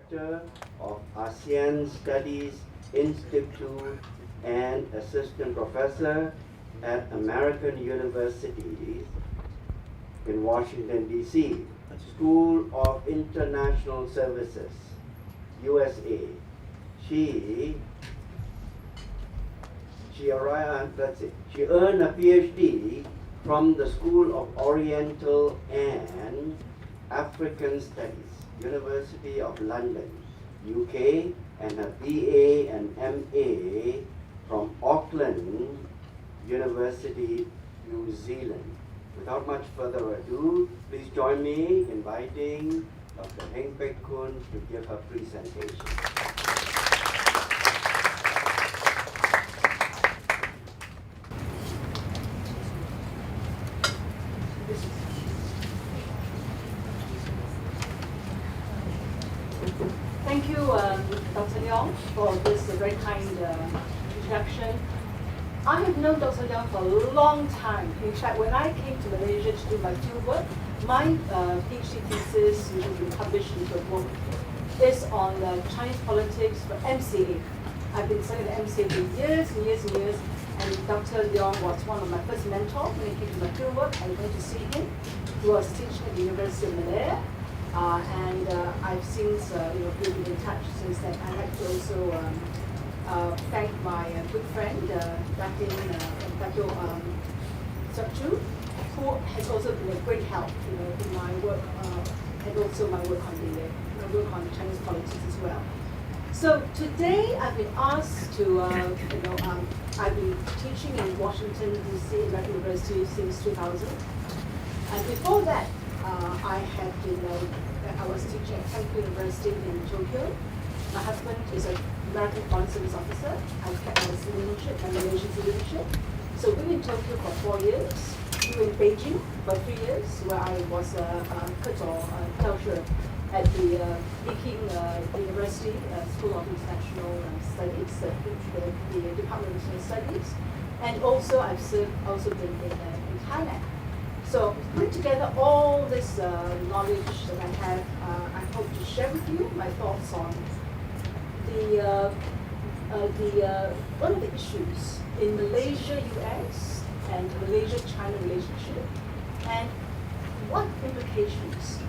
Director of ASEAN Studies Institute and Assistant Professor at American University in Washington, D.C., School of International Services, USA. She earned a PhD from the School of Oriental and African Studies, University of London, UK, and her BA and MA from Auckland University, New Zealand. Without much further ado, please join me in inviting Dr. Heng Pek Kun to give her presentation. Thank you, Dr. Leong, for this very kind introduction. I have known Dr. Leong for a long time. In fact, when I came to Malaysia to do my fieldwork, my PhD thesis, which has been published into a book, is on Chinese politics for MCA. I've been studying the MCA for years and years and years, and Dr. Leong was one of my first mentors when I came to my fieldwork. I went to see him. He was teaching at the University of Malaya. And I've since been in touch since then. I'd like to also thank my good friend back in Dato 17JUL, who has also been a great help in my work and also my work on Chinese politics as well. So today I've been asked to I've been teaching in Washington D.C. American University since 2000, and before that. I was teaching at Temple University in Tokyo. My husband is an American Foreign Service officer. I kept my citizenship, my Malaysian citizenship. So we were in Tokyo for 4 years. We were in Beijing for 3 years, where I was a teacher at the Peking University School of International Studies, the Department of International Studies. And also I've also been in Thailand. So putting together all this knowledge that I have, I hope to share with you my thoughts on one of the issues in Malaysia-US and Malaysia-China relationship, and what implications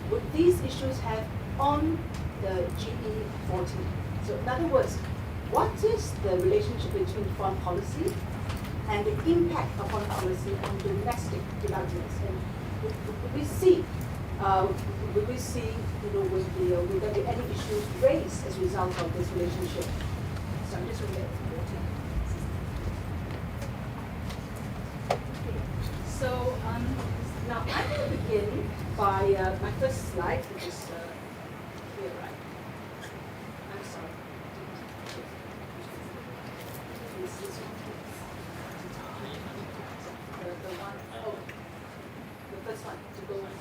would these issues have on the GE40. So in other words, what is the relationship between foreign policy and the impact of foreign policy on domestic developments? And would we see, will there be any issues raised as a result of this relationship? So I'm just going to get water. Okay. So now I'm going to begin by my first slide, which is here, right? I'm sorry. This one. The first one to go on.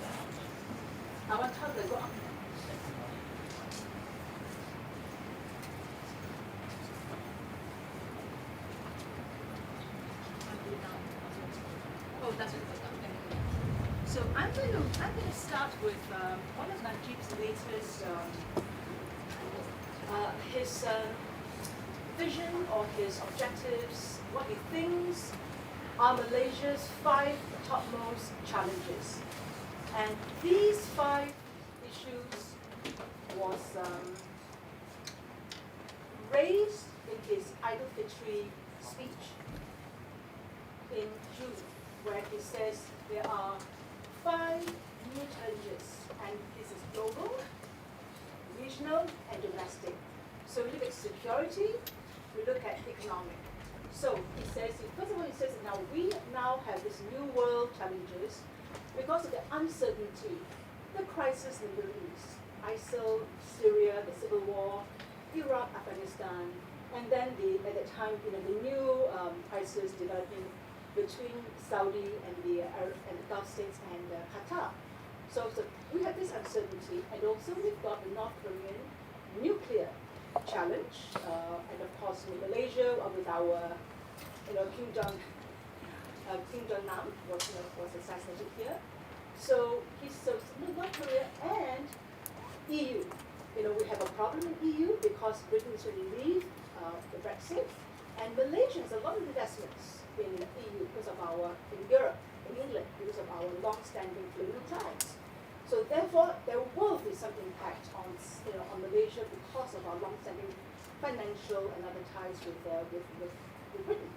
I want to go up. Oh, that's what it's done. So I'm going to start with one of Najib's latest his vision or his objectives, what he thinks are Malaysia's 5 topmost challenges. And these 5 issues was raised in his Idul Fitri speech in June, where he says there are 5 new challenges, and this is global, regional, and domestic. So we look at security, we look at economic. So he says, first of all, he says now we now have this new world challenges because of the uncertainty, the crisis in the Middle East, ISIL, Syria, the civil war, Iraq, Afghanistan, and then at that time, the new crisis developing between Saudi and the Gulf states and Qatar. So we have this uncertainty, and also we've got the North Korean nuclear challenge, and of course in Malaysia with our, Kim Jong-nam was assassinated here. So North Korea and EU, we have a problem in EU because Britain is going to leave the Brexit, and Malaysia has a lot of investments in the EU because of in Europe, in England, because of our long-standing colonial ties. So therefore, there will be some impact on Malaysia because of our long-standing financial and other ties with Britain.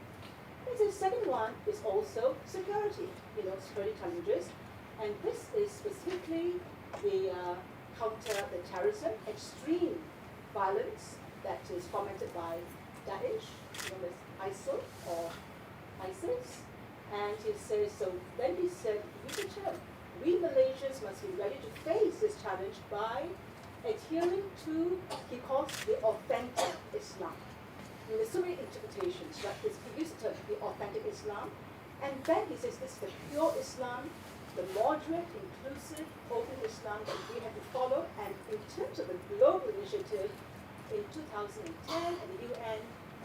And the second one is also security, security challenges, and this is specifically the counter the terrorism, extreme violence that is fomented by Daesh, known as ISIL or ISIS. And he says, so then he said, we Malaysians must be ready to face this challenge by adhering to, he calls the authentic Islam. There's so many interpretations, but he used the term, the authentic Islam. And then he says this is the pure Islam, the moderate, inclusive, open Islam that we have to follow. And in terms of the global initiative, in 2010 at the UN,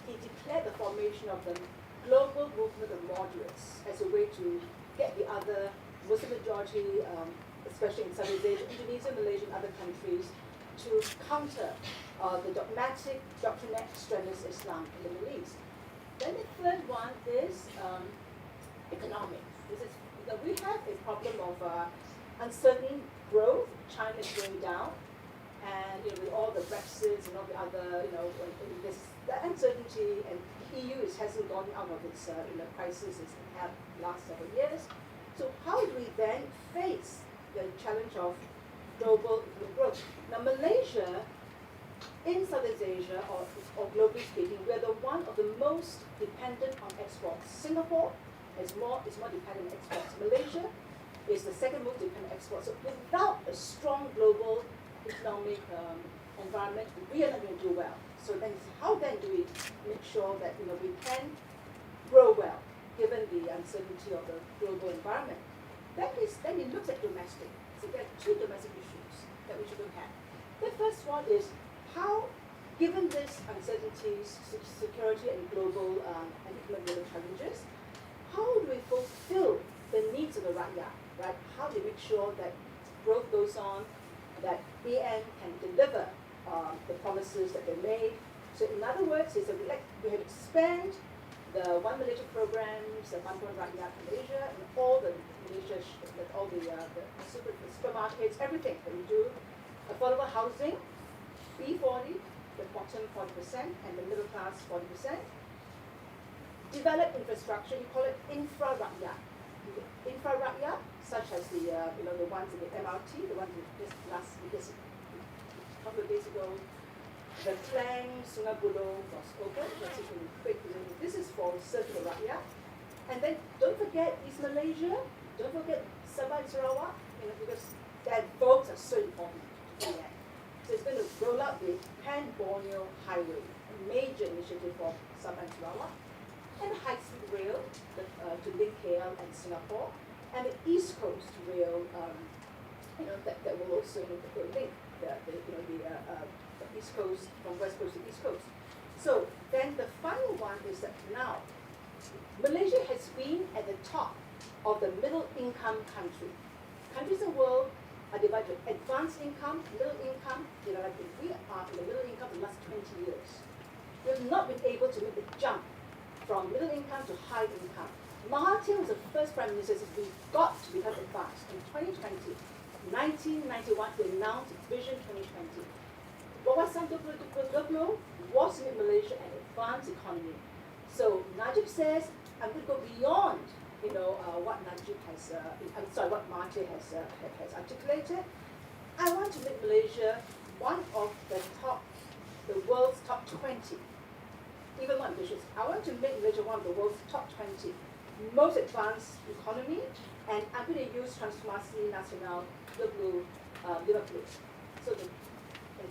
he declared the formation of the global movement of moderates as a way to get the other Muslim majority, especially in Southeast Asia, Indonesia, Malaysia, and other countries, to counter the dogmatic, doctrinal extremist Islam in the Middle East. Then the third one is economic. This is, we have a problem of uncertain growth. China is going down, and with all the Brexits and all the other, this the uncertainty, and EU hasn't gone out of its crisis it's had last several years. So how do we then face the challenge of global growth? Now Malaysia, in Southeast Asia, or globally speaking, we are the one of the most dependent on exports. Singapore is more dependent on exports. Malaysia is the second most dependent on exports. So without a strong global economic environment, we are not going to do well. So then, how then do we make sure that we can grow well, given the uncertainty of the global environment? Then he looks at domestic. So there are two domestic issues that we should look at. The first one is how, given this uncertainties, security and global and economic challenges, how do we fulfill the needs of the rakyat, right? How do we make sure that growth goes on, that BN can deliver the promises that they made? So in other words, is that we have expand the One Malaysia programs, the One Rakyat Malaysia, and all the Malaysia, all the supermarkets, everything that we do. Affordable housing, B40, the bottom 40%, and the middle class 40%. Develop infrastructure, we call it infra-rakyat. Infra-rakyat, such as the ones in the MRT, the ones just a couple of days ago, the Klang Sungai Buloh was open. This is for circular rakyat. And then don't forget East Malaysia, don't forget Sabah and Sarawak, because their votes are so important to the end. So it's going to roll out the Pan-Borneo Highway, a major initiative for Sabah and Sarawak, and the high-speed rail to link KL and Singapore, and the East Coast Rail, that will also link the East Coast, from West Coast to East Coast. So then the final one is that now, Malaysia has been at the top of the middle income country. Countries in the world are divided by advanced income, middle income. We are in the middle income for the last 20 years. We have not been able to make the jump from middle income to high income. Mahathir was the first prime minister who said we've got to become advanced. In 2020, 1991, he announced Vision 2020. Wawasan 2020 was to make Malaysia an advanced economy. So Najib says, I'm going to go beyond, what Najib has, what Mahathir has articulated. I want to make Malaysia one of the world's top 20. Even more ambitious. I want to make Malaysia one of the world's top 20 most advanced economy, and I'm going to use Transformasi Nasional 50. So the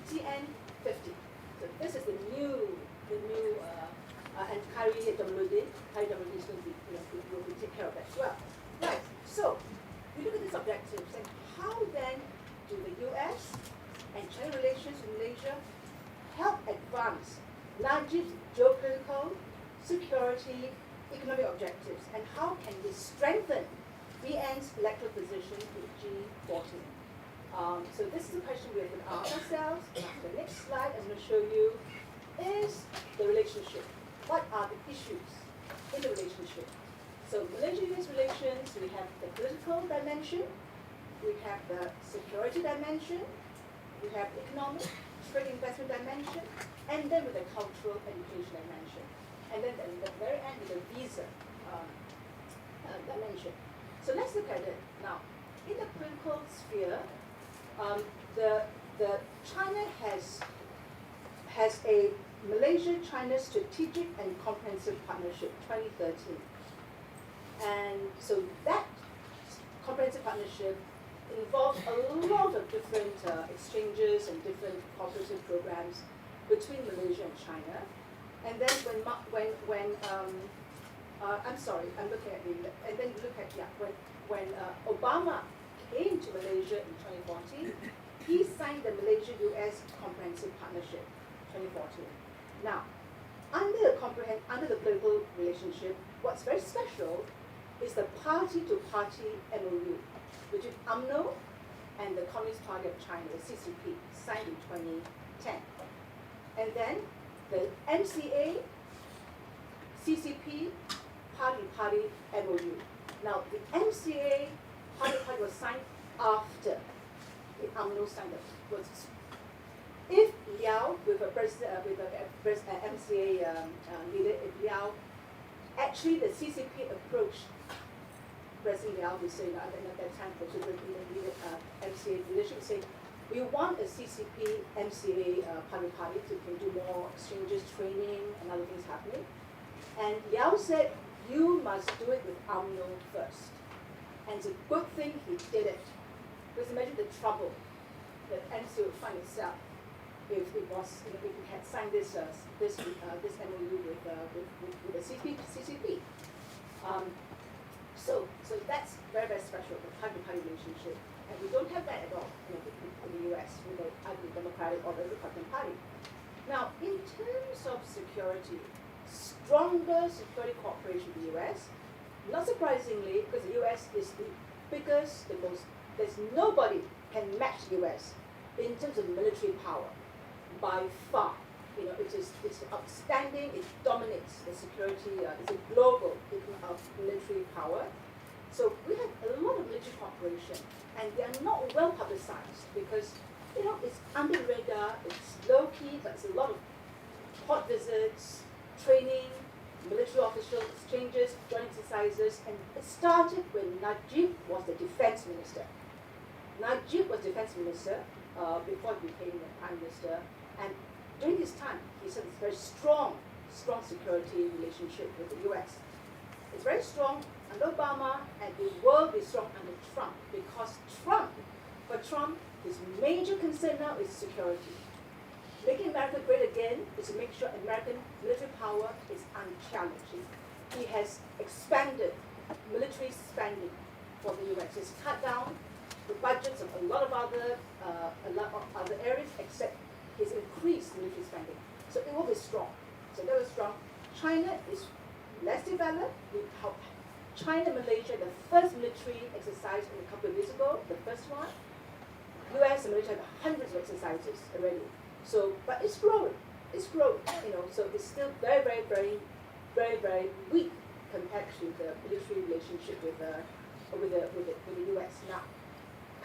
TN 50. So this is the new and Kari Jamaluddin is going to will take care of that as well. Right. So we look at these objectives and how then do the US and China relations with Malaysia help advance Najib's geopolitical, security, economic objectives, and how can we strengthen BN's electoral position in G14? So this is a question we have to ask ourselves, ask the slide I'm going to show you is the relationship. What are the issues in the relationship? So Malaysia-US relations, we have the political dimension, we have the security dimension, we have economic, trade investment dimension, and then with the cultural education dimension. And then at the very end with the visa dimension. So let's look at it now. In the political sphere, the China has a Malaysia-China Strategic and Comprehensive Partnership 2013. And so that comprehensive partnership involves a lot of different exchanges and different cooperative programs between Malaysia and China. And then I'm sorry, I'm looking at the, and then look at, yeah, when Obama came to Malaysia in 2014, he signed the Malaysia-US Comprehensive Partnership 2014. Now, under the political relationship, what's very special is the party-to-party MOU between UMNO and the Communist Party of China, the CCP, signed in 2010. And then the MCA, CCP, party-to-party MOU. Now, the MCA party-to-party was signed after the UMNO signed it. If Liao, with a MCA leader, if Liao, actually the CCP approached President Liao to say, at that time, the MCA leadership saying, we want a CCP MCA party to can do more exchanges, training, and other things happening. And Liao said, you must do it with UMNO first. And it's a good thing he did it. Because imagine the trouble that MCA would find itself if it was, if we had signed this MOU with the CCP. So that's very, very special, the party-to-party relationship. And we don't have that at all in the US with either the Democratic or the Republican Party. Now, in terms of security, stronger security cooperation with the US, not surprisingly, because the US is the biggest, there's nobody can match the US in terms of military power by far. It's outstanding, it dominates the security, it's a global military power. So we have a lot of military cooperation, and they are not well publicized because, it's under the radar, it's low-key, but it's a lot of port visits, training, military official exchanges, joint exercises, and it started when Najib was the defense minister. Najib was defense minister before he became the prime minister, and during his time, he said it's a very strong security relationship with the US. It's very strong under Obama, and it will be strong under Trump, because for Trump, his major concern now is security. Making America great again is to make sure American military power is unchallenged. He has expanded military spending for the US. He's cut down the budgets of a lot of other areas, except he's increased military spending. So it will be strong. So that was strong. China is less developed. We help China-Malaysia, the first military exercise a couple of years ago, the first one. US and Malaysia have hundreds of exercises already. So, but it's growing. It's growing. So it's still very, very, very, very, very weak compared to the military relationship with the US. Now,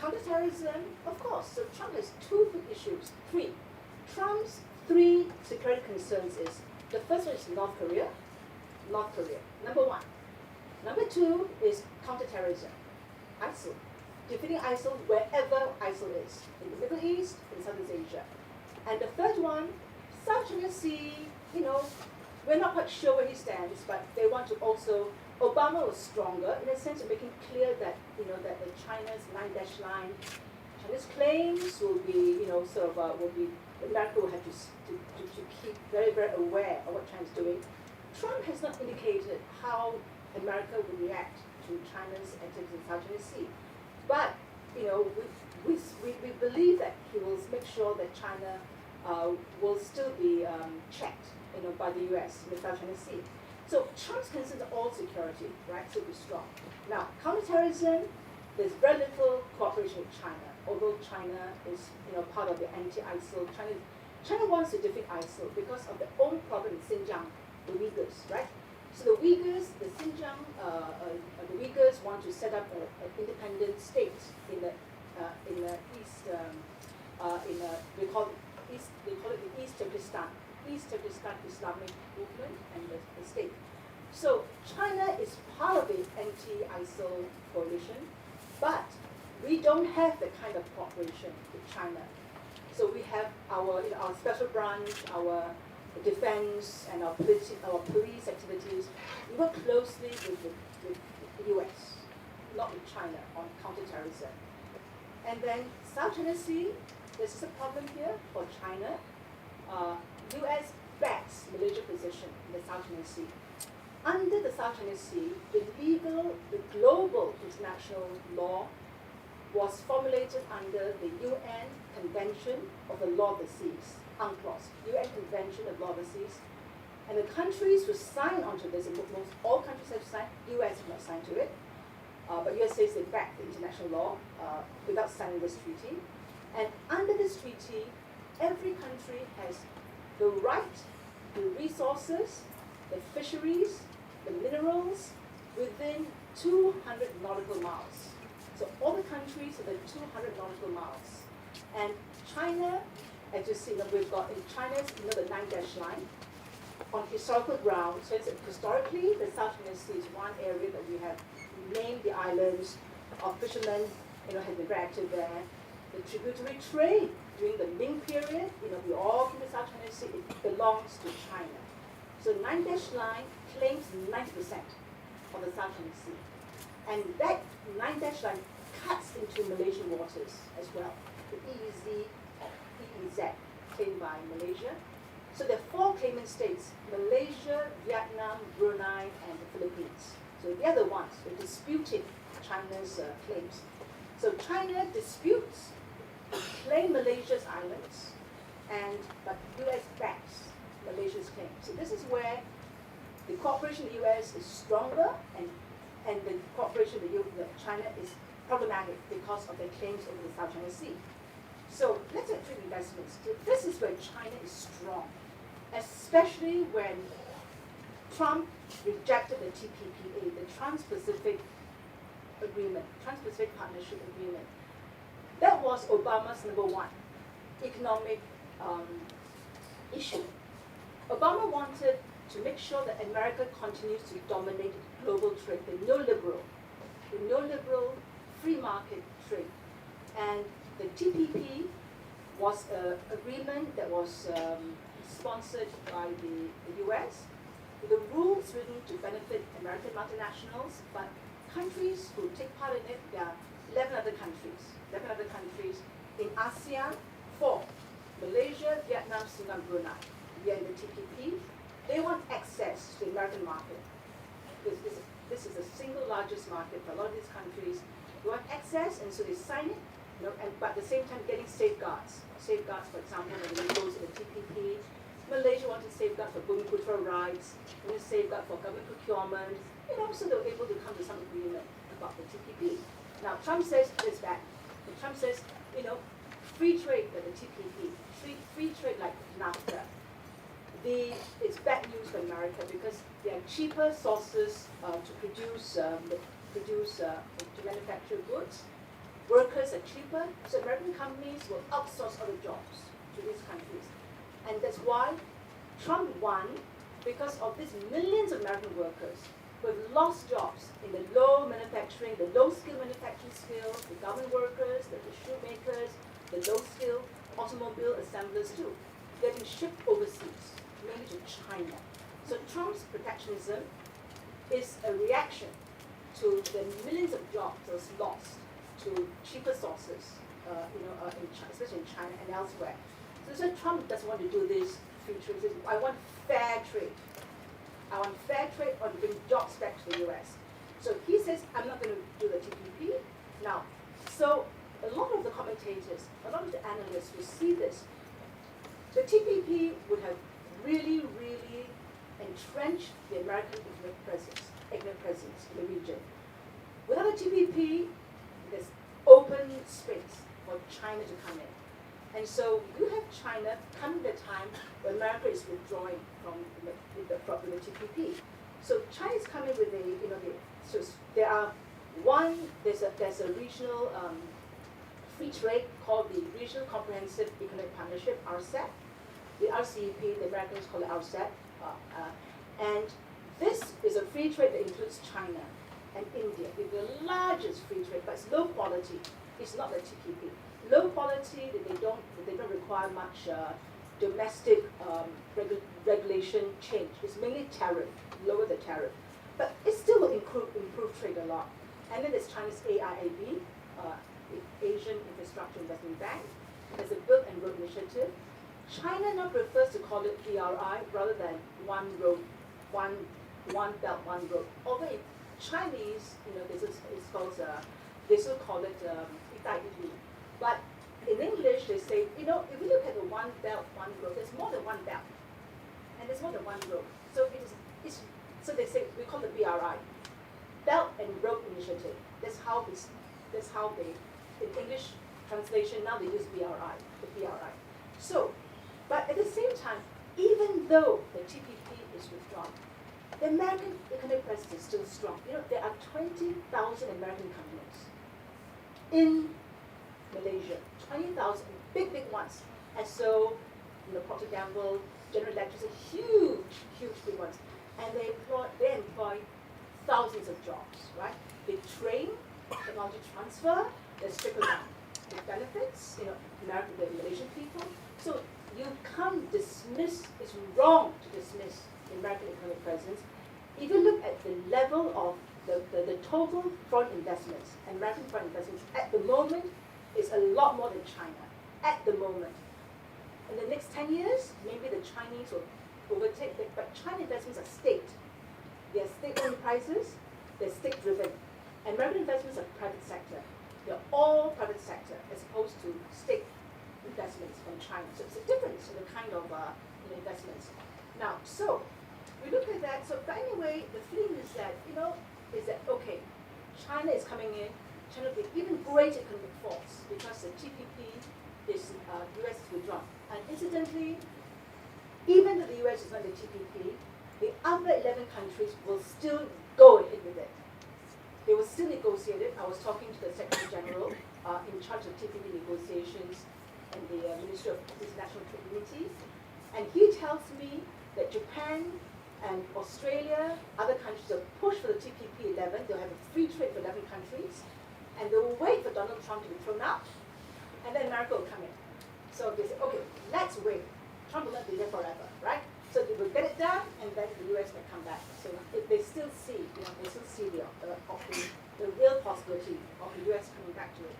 counterterrorism, of course. So Trump has three. Trump's three security concerns is, the first one is North Korea, number one. Number two is counterterrorism, ISIL, defeating ISIL wherever ISIL is, in the Middle East, in Southeast Asia. And the third one, South China Sea, we're not quite sure where he stands, but they want to also, Obama was stronger in a sense of making clear that, that the China's 9-dash line, China's claims will be, America will have to keep very, very aware of what China's doing. Trump has not indicated how America will react to China's activities in South China Sea. But, we believe that he will make sure that China will still be checked, by the US in the South China Sea. So Trump's concerns are all security, right? So be strong. Now, counterterrorism, there's very little cooperation with China, although China is, part of the anti-ISIL. China China wants to defeat ISIL because of their own problem in Xinjiang, the Uyghurs, right? So the Uyghurs, the Xinjiang, the Uyghurs want to set up an independent state in the east, they call it the East Turkestan Islamic movement and the state. So China is part of the anti-ISIL coalition, but we don't have the kind of cooperation with China. So we have our special branch, our defense, and our police activities. We work closely with the US, not with China, on counterterrorism. And then South China Sea, this is a problem here for China. US backs Malaysia's position in the South China Sea. Under the South China Sea, the global international law was formulated under the UN Convention of the Law of the Seas, UNCLOS, UN Convention of Law of the Seas. And the countries who signed onto this, and most all countries have signed, US have not signed to it, but US says they back the international law without signing this treaty. And under this treaty, every country has the right, the resources, the fisheries, the minerals within 200 nautical miles. So all the countries are the 200 nautical miles. And China, as you see, we've got in China's, the 9-dash line, on historical ground. So historically, the South China Sea is one area that we have named the islands of fishermen, have been very active there. The tributary trade during the Ming period, we all came to South China Sea, it belongs to China. So 9-dash line claims 90% of the South China Sea. And that 9-dash line cuts into Malaysian waters as well. The EEZ, claimed by Malaysia. So there are 4 claimant states: Malaysia, Vietnam, Brunei, and the Philippines. So the other ones, they're disputing China's claims. So China disputes, claim Malaysia's islands, but US backs Malaysia's claim. So this is where the cooperation with the US is stronger, and the cooperation with China is problematic because of their claims over the South China Sea. So let's have trade investments. So this is where China is strong, especially when Trump rejected the TPPA, the Trans-Pacific Agreement, Trans-Pacific Partnership Agreement. That was Obama's #1 economic issue. Obama wanted to make sure that America continues to dominate global trade, the neoliberal free market trade. And the TPP was an agreement that was sponsored by the US, with the rules written to benefit American multinationals, but countries who take part in it, there are 11 other countries. In ASEAN, 4, Malaysia, Vietnam, Singapore, Brunei. We are in the TPP. They want access to the American market. This is the single largest market for a lot of these countries. They want access, and so they sign it, but at the same time getting safeguards. Safeguards, for example, when it goes to the TPP, Malaysia wanted safeguards for Bumiputera rights, wanted safeguard for government procurement, so they were able to come to some agreement about the TPP. Now, Trump says it's bad. Trump says, free trade like the TPP, free trade like NAFTA. It's bad news for America because there are cheaper sources to manufacture goods. Workers are cheaper, so American companies will outsource other jobs to these countries. And that's why Trump won, because of these millions of American workers who have lost jobs in the low skill manufacturing skills, the government workers, the shoemakers, the low skill automobile assemblers too. They're being shipped overseas, mainly to China. So Trump's protectionism is a reaction to the millions of jobs that was lost to cheaper sources, especially in China and elsewhere. So Trump doesn't want to do this free trade. He says, I want fair trade. I want fair trade or to bring jobs back to the US. So he says, I'm not going to do the TPP. Now, so a lot of the commentators, a lot of the analysts who see this, the TPP would have really, really entrenched the American economic presence in the region. Without a TPP, there's open space for China to come in. And so you have China coming the time when America is withdrawing from the TPP. So China is coming with so there are there's a regional free trade called the Regional Comprehensive Economic Partnership, RCEP. The RCEP, the Americans call it RCEP. And this is a free trade that includes China and India. It's the largest free trade, but it's low quality. It's not the TPP. Low quality, they don't require much domestic regulation change. It's mainly tariff, lower the tariff. But it still will improve trade a lot. And then there's China's AIIB, Asian Infrastructure Investment Bank. There's a Belt and Road Initiative. China now prefers to call it BRI rather than one road, one belt, one road. Although in Chinese, they still call it 一带一路. But in English, they say, if you look at the one belt, one road, there's more than one belt, and there's more than one road. So so they say we call it BRI, Belt and Road Initiative. That's how they, in English translation now they use BRI, the BRI. So, but at the same time, even though the TPP is withdrawn, the American economic presence is still strong. There are 20,000 American companies in Malaysia, 20,000, big ones. And so, Procter & Gamble, General Electric, huge big ones. And they employ thousands of jobs, right? They train, technology transfer, there's trickle down. The benefits, American, the Malaysian people. So you can't dismiss, it's wrong to dismiss the American economic presence. If you look at the level of the total foreign investments, American foreign investments at the moment is a lot more than China, at the moment. In the next 10 years, maybe the Chinese will overtake it, but China investments are state. They are state-owned enterprises, they're state-driven. American investments are private sector. They're all private sector as opposed to state investments from China. So it's a difference in the kind of investments. Now, so we look at that. So, but anyway, the feeling is that, okay, China is coming in, China will be even greater economic force because the TPP is, US is withdrawn. And incidentally, even though the US is not the TPP, the other 11 countries will still go ahead with it. They will still negotiate it. I was talking to the Secretary General in charge of TPP negotiations and the Ministry of International Trade, and he tells me that Japan and Australia, other countries will push for the TPP 11. They'll have a free trade for 11 countries, and they will wait for Donald Trump to be thrown out, and then America will come in. So they say, okay, let's wait. Trump will not be there forever, right? So they will get it done, and then the US may come back. So if they still see, the real possibility of the US coming back to it.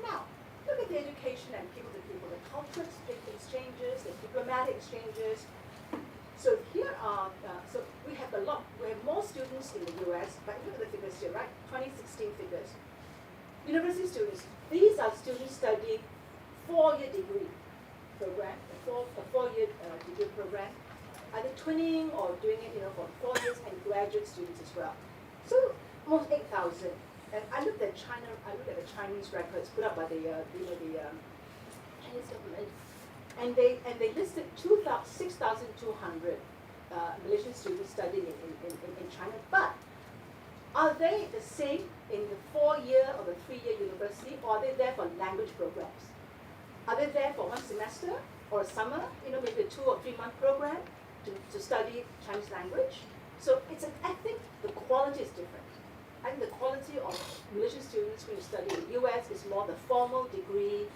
Now, look at the education and people-to-people, the cultural exchanges, the diplomatic exchanges. So here are, so we have more students in the US, but look at the figures here, right? 2016 figures. University students, these are students studying 4-year degree program, a 4-year degree program. Are they twinning or doing it, for 4 years, and graduate students as well? So almost 8,000. And I looked at the Chinese records put up by the Chinese government, and they listed 6,200 Malaysian students studying in China. But are they the same in the 4-year or the 3-year university, or are they there for language programs? Are they there for 1 semester or a summer? Maybe a 2 or 3 month program to study Chinese language. So I think the quality is different. I think the quality of Malaysian students when you study in the US is more the formal degree,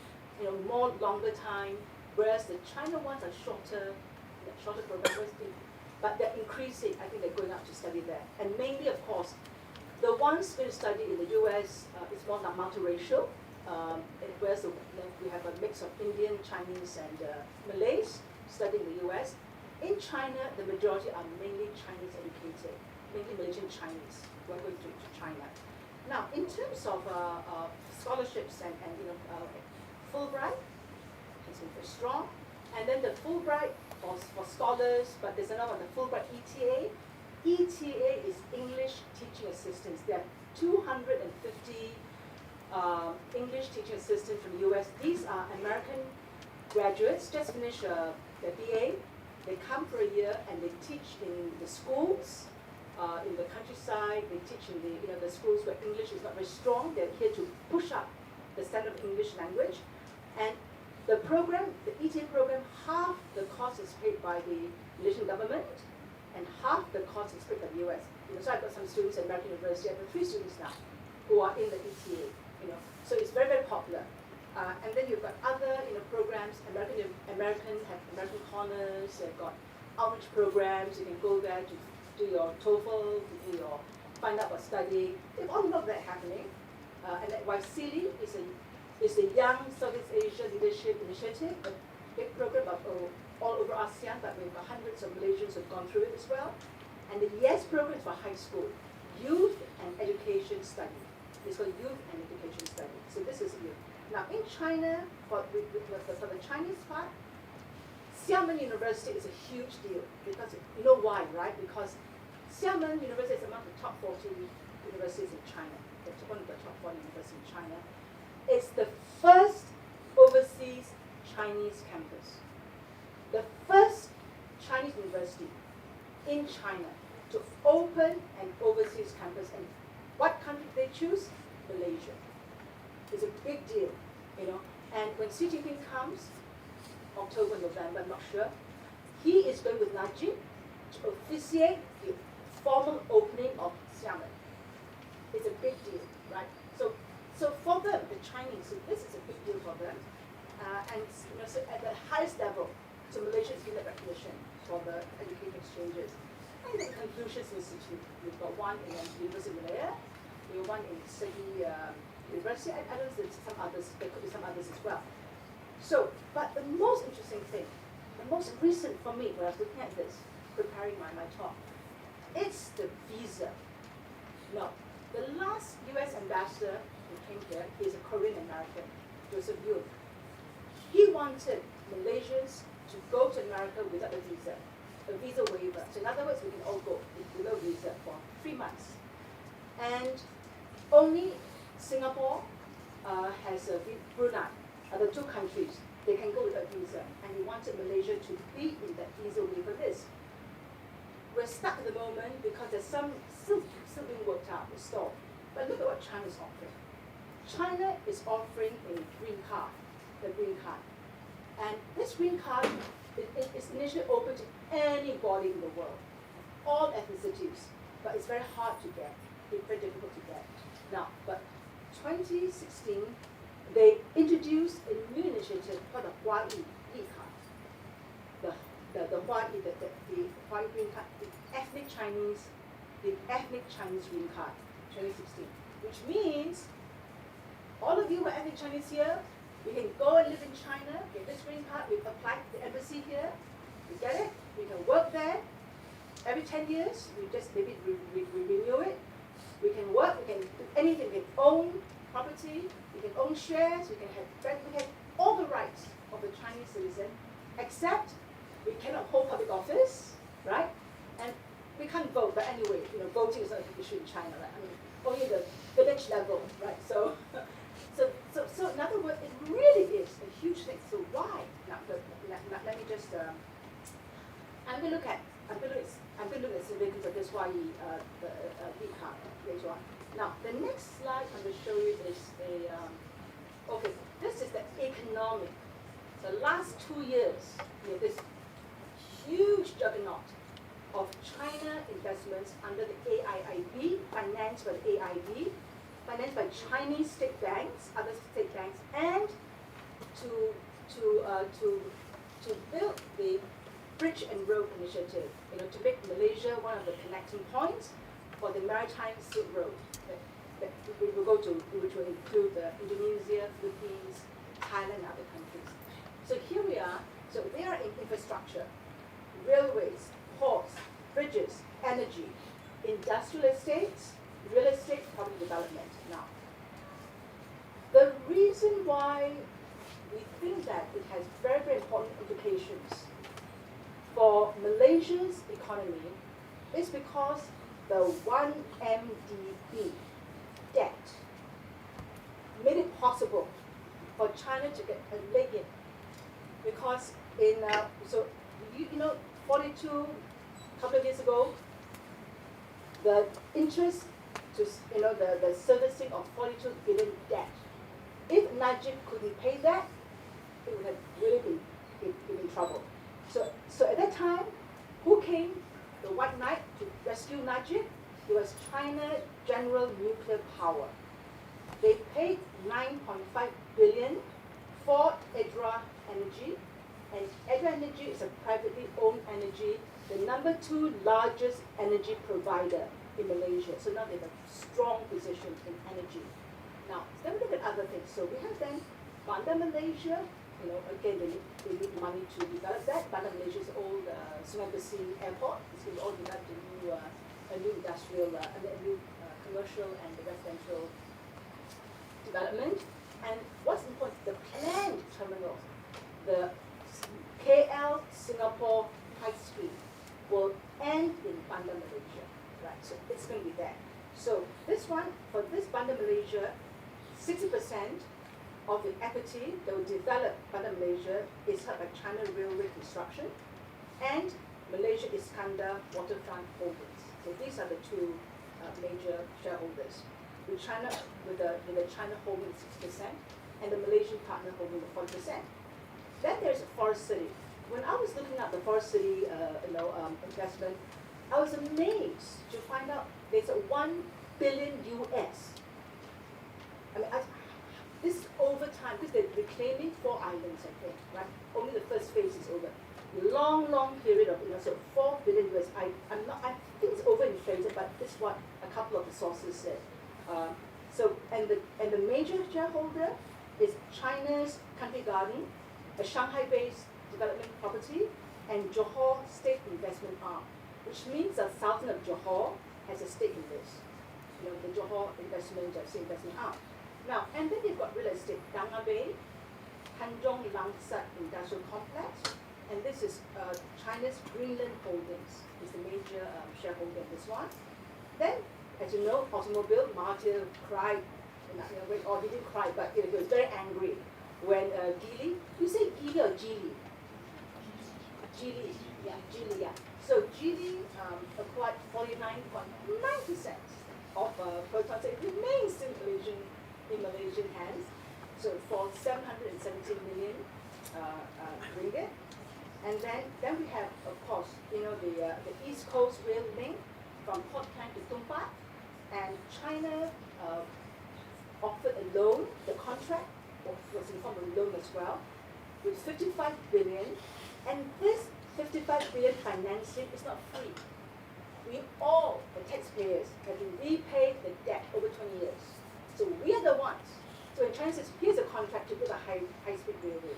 more longer time, whereas the China ones are shorter programs, but they're increasing. I think they're going out to study there. And mainly, of course, the ones going to study in the US is more multiracial, whereas we have a mix of Indian, Chinese, and Malays studying in the US. In China, the majority are mainly Chinese educated, mainly Malaysian Chinese who are going to China. Now, in terms of scholarships and Fulbright has been very strong, and then the Fulbright for scholars, but there's another one, the Fulbright ETA. ETA is English teaching assistants. There are 250 English teaching assistants from the US. These are American graduates just finish their BA. They come for a year and they teach in the schools, in the countryside. They teach in the schools where English is not very strong. They're here to push up the standard of English language. And the program, the ETA program, half the cost is paid by the Malaysian government, and half the cost is paid by the US. So I've got some students at American University. I've got 3 students now who are in the ETA. So it's very, very popular. And then you've got other programs. American have American Corners. They've got outreach programs. You can go there to do your TOEFL, to do your find out what study. They've all got that happening. And that YSEALI is the Young Southeast Asia Leadership Initiative, a big program of all over ASEAN, but we've got hundreds of Malaysians who've gone through it as well. And the YES program is for high school, Youth and Education Study. It's called Youth and Education Study. So this is youth. Now in China, for the Chinese part, Xiamen University is a huge deal because you know why, right? Because Xiamen University is among the top 40 universities in China. It's one of the top 40 universities in China. It's the first overseas Chinese campus. The first Chinese university in China to open an overseas campus. And what country did they choose? Malaysia. It's a big deal, And when Xi Jinping comes, October, November, I'm not sure, he is going with Najib to officiate the formal opening of Xiamen. It's a big deal, right? So for them, the Chinese, so this is a big deal for them. And so at the highest level, so Malaysia is given that recognition for the education exchanges. And the Confucius Institute, we've got one in the University of Malaya, we have one in Sydney University, and I know there's some others, there could be some others as well. So, but the most interesting thing, the most recent for me when I was looking at this, preparing my talk, it's the visa. No, the last US ambassador who came here is a Korean American, Joseph Yun. He wanted Malaysians to go to America without a visa waiver. So in other words, we can all go with no visa for 3 months. And only Singapore has Brunei, the 2 countries, they can go without visa. And he wanted Malaysia to be in that visa waiver list. We're stuck at the moment because there's some still being worked out, installed. But look at what China's offering. China is offering a green card, the green card. And this green card is initially open to anybody in the world, all ethnicities, but it's very hard to get, it's very difficult to get. Now, but 2016, they introduced a new initiative called the Huai card. The Huai, the Huai green card, the ethnic Chinese green card, 2016, which means all of you who are ethnic Chinese here, we can go and live in China, get this green card, we apply to the embassy here, we get it, we can work there. Every 10 years, we just maybe renew it. We can work, we can do anything, we can own property, we can own shares, we have all the rights of a Chinese citizen, except we cannot hold public office, right? And we can't vote, but anyway, voting is not an issue in China, right? I mean, only the village level, right? So in other words, it really is a huge thing. So why? Now, let me just. I'm going to look at significance of this YE card later on. Now, the next slide I'm going to show you is okay. This is the economic. The last 2 years, this huge juggernaut of China investments under the AIIB, financed by the AIIB, financed by Chinese state banks, other state banks, and to build the Bridge and Road Initiative, to make Malaysia one of the connecting points for the maritime Silk Road that we will go to, which will include Indonesia, Philippines, Thailand, and other countries. So here we are. So they are in infrastructure, railways, ports, bridges, energy, industrial estates, real estate, property development. Now, the reason why we think that it has very, very important implications for Malaysia's economy is because the 1MDB debt made it possible for China to get a leg in because in, so, you know, 42, couple of years ago, the interest to, you know, the servicing of 42 billion debt. If Najib couldn't pay that, it would have really been in trouble. So at that time, who came, the White Knight, to rescue Najib? It was China General Nuclear Power. They paid 9.5 billion for EDRA Energy, and EDRA Energy is a privately owned energy, the #2 largest energy provider in Malaysia. So now they have a strong position in energy. Now, let me look at other things. So we have then Bandar Malaysia. You know, again, they need money to develop that. Bandar Malaysia's old Sungai Besi Airport. It's going to all develop a new industrial, a new commercial and residential development. And what's important, the planned terminals, the KL Singapore High Speed will end in Bandar Malaysia, right? So it's going to be there. So this one, for this Bandar Malaysia, 60% of the equity that will develop Bandar Malaysia is held by China Railway Construction and Malaysia Iskandar Waterfront Holdings. So these are the two major shareholders. With China, with the China holding 6% and the Malaysian partner holding the 40%. Then there's a Forest City. When I was looking at the Forest City, investment, I was amazed to find out there's a $1 billion US. I mean, this is over time because they're reclaiming 4 islands, I think, right? Only the first phase is over. Long period of, so 4 billion US. I think it's overinflated, but this is what a couple of the sources said. And the major shareholder is China's Country Garden, a Shanghai-based development property, and Johor State Investment Arm, which means the Sultan of Johor has a stake in this. You know, the Johor State Investment Arm. Now, and then you've got real estate, Danga Bay, Tanjong Langsat Industrial Complex, and this is China's Greenland Holdings is the major shareholder in this one. Then, as you know, automobile, Mahathir cried, or he didn't cry, but he was very angry when Geely, you say Geely or Geely? Geely, yeah. So Geely acquired 49.9% of Proton. So it remains still in Malaysian hands. So for 717 million ringgit. And then we have, of course, the East Coast Rail Link from Port Klang to Tumpak, and China offered a loan. The contract was in form of a loan as well, with 55 billion, and this 55 billion financing is not free. We all, the taxpayers, have to repay the debt over 20 years. So we are the ones. So when China says, here's a contract to build a high-speed railway.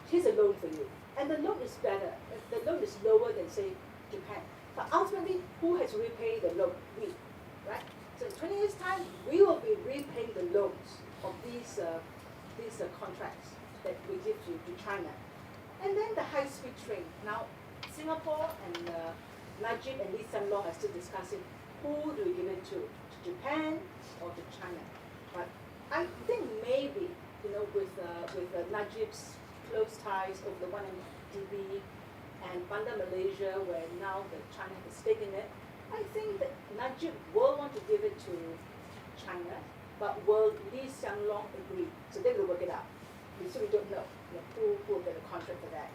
Here's a loan for you. And the loan is better. The loan is lower than, say, Japan. But ultimately, who has to repay the loan? We, right? So in 20 years' time, we will be repaying the loans of these contracts that we give to China. And then the high-speed train. Now, Singapore and Najib and Lee Hsien Loong are still discussing who do we give it to Japan or to China. But I think maybe, with Najib's close ties over the 1MDB and Bandar Malaysia, where now China has a stake in it, I think that Najib will want to give it to China, but will Lee Hsien Loong agree? So they will work it out. So we don't know, who will get a contract for that.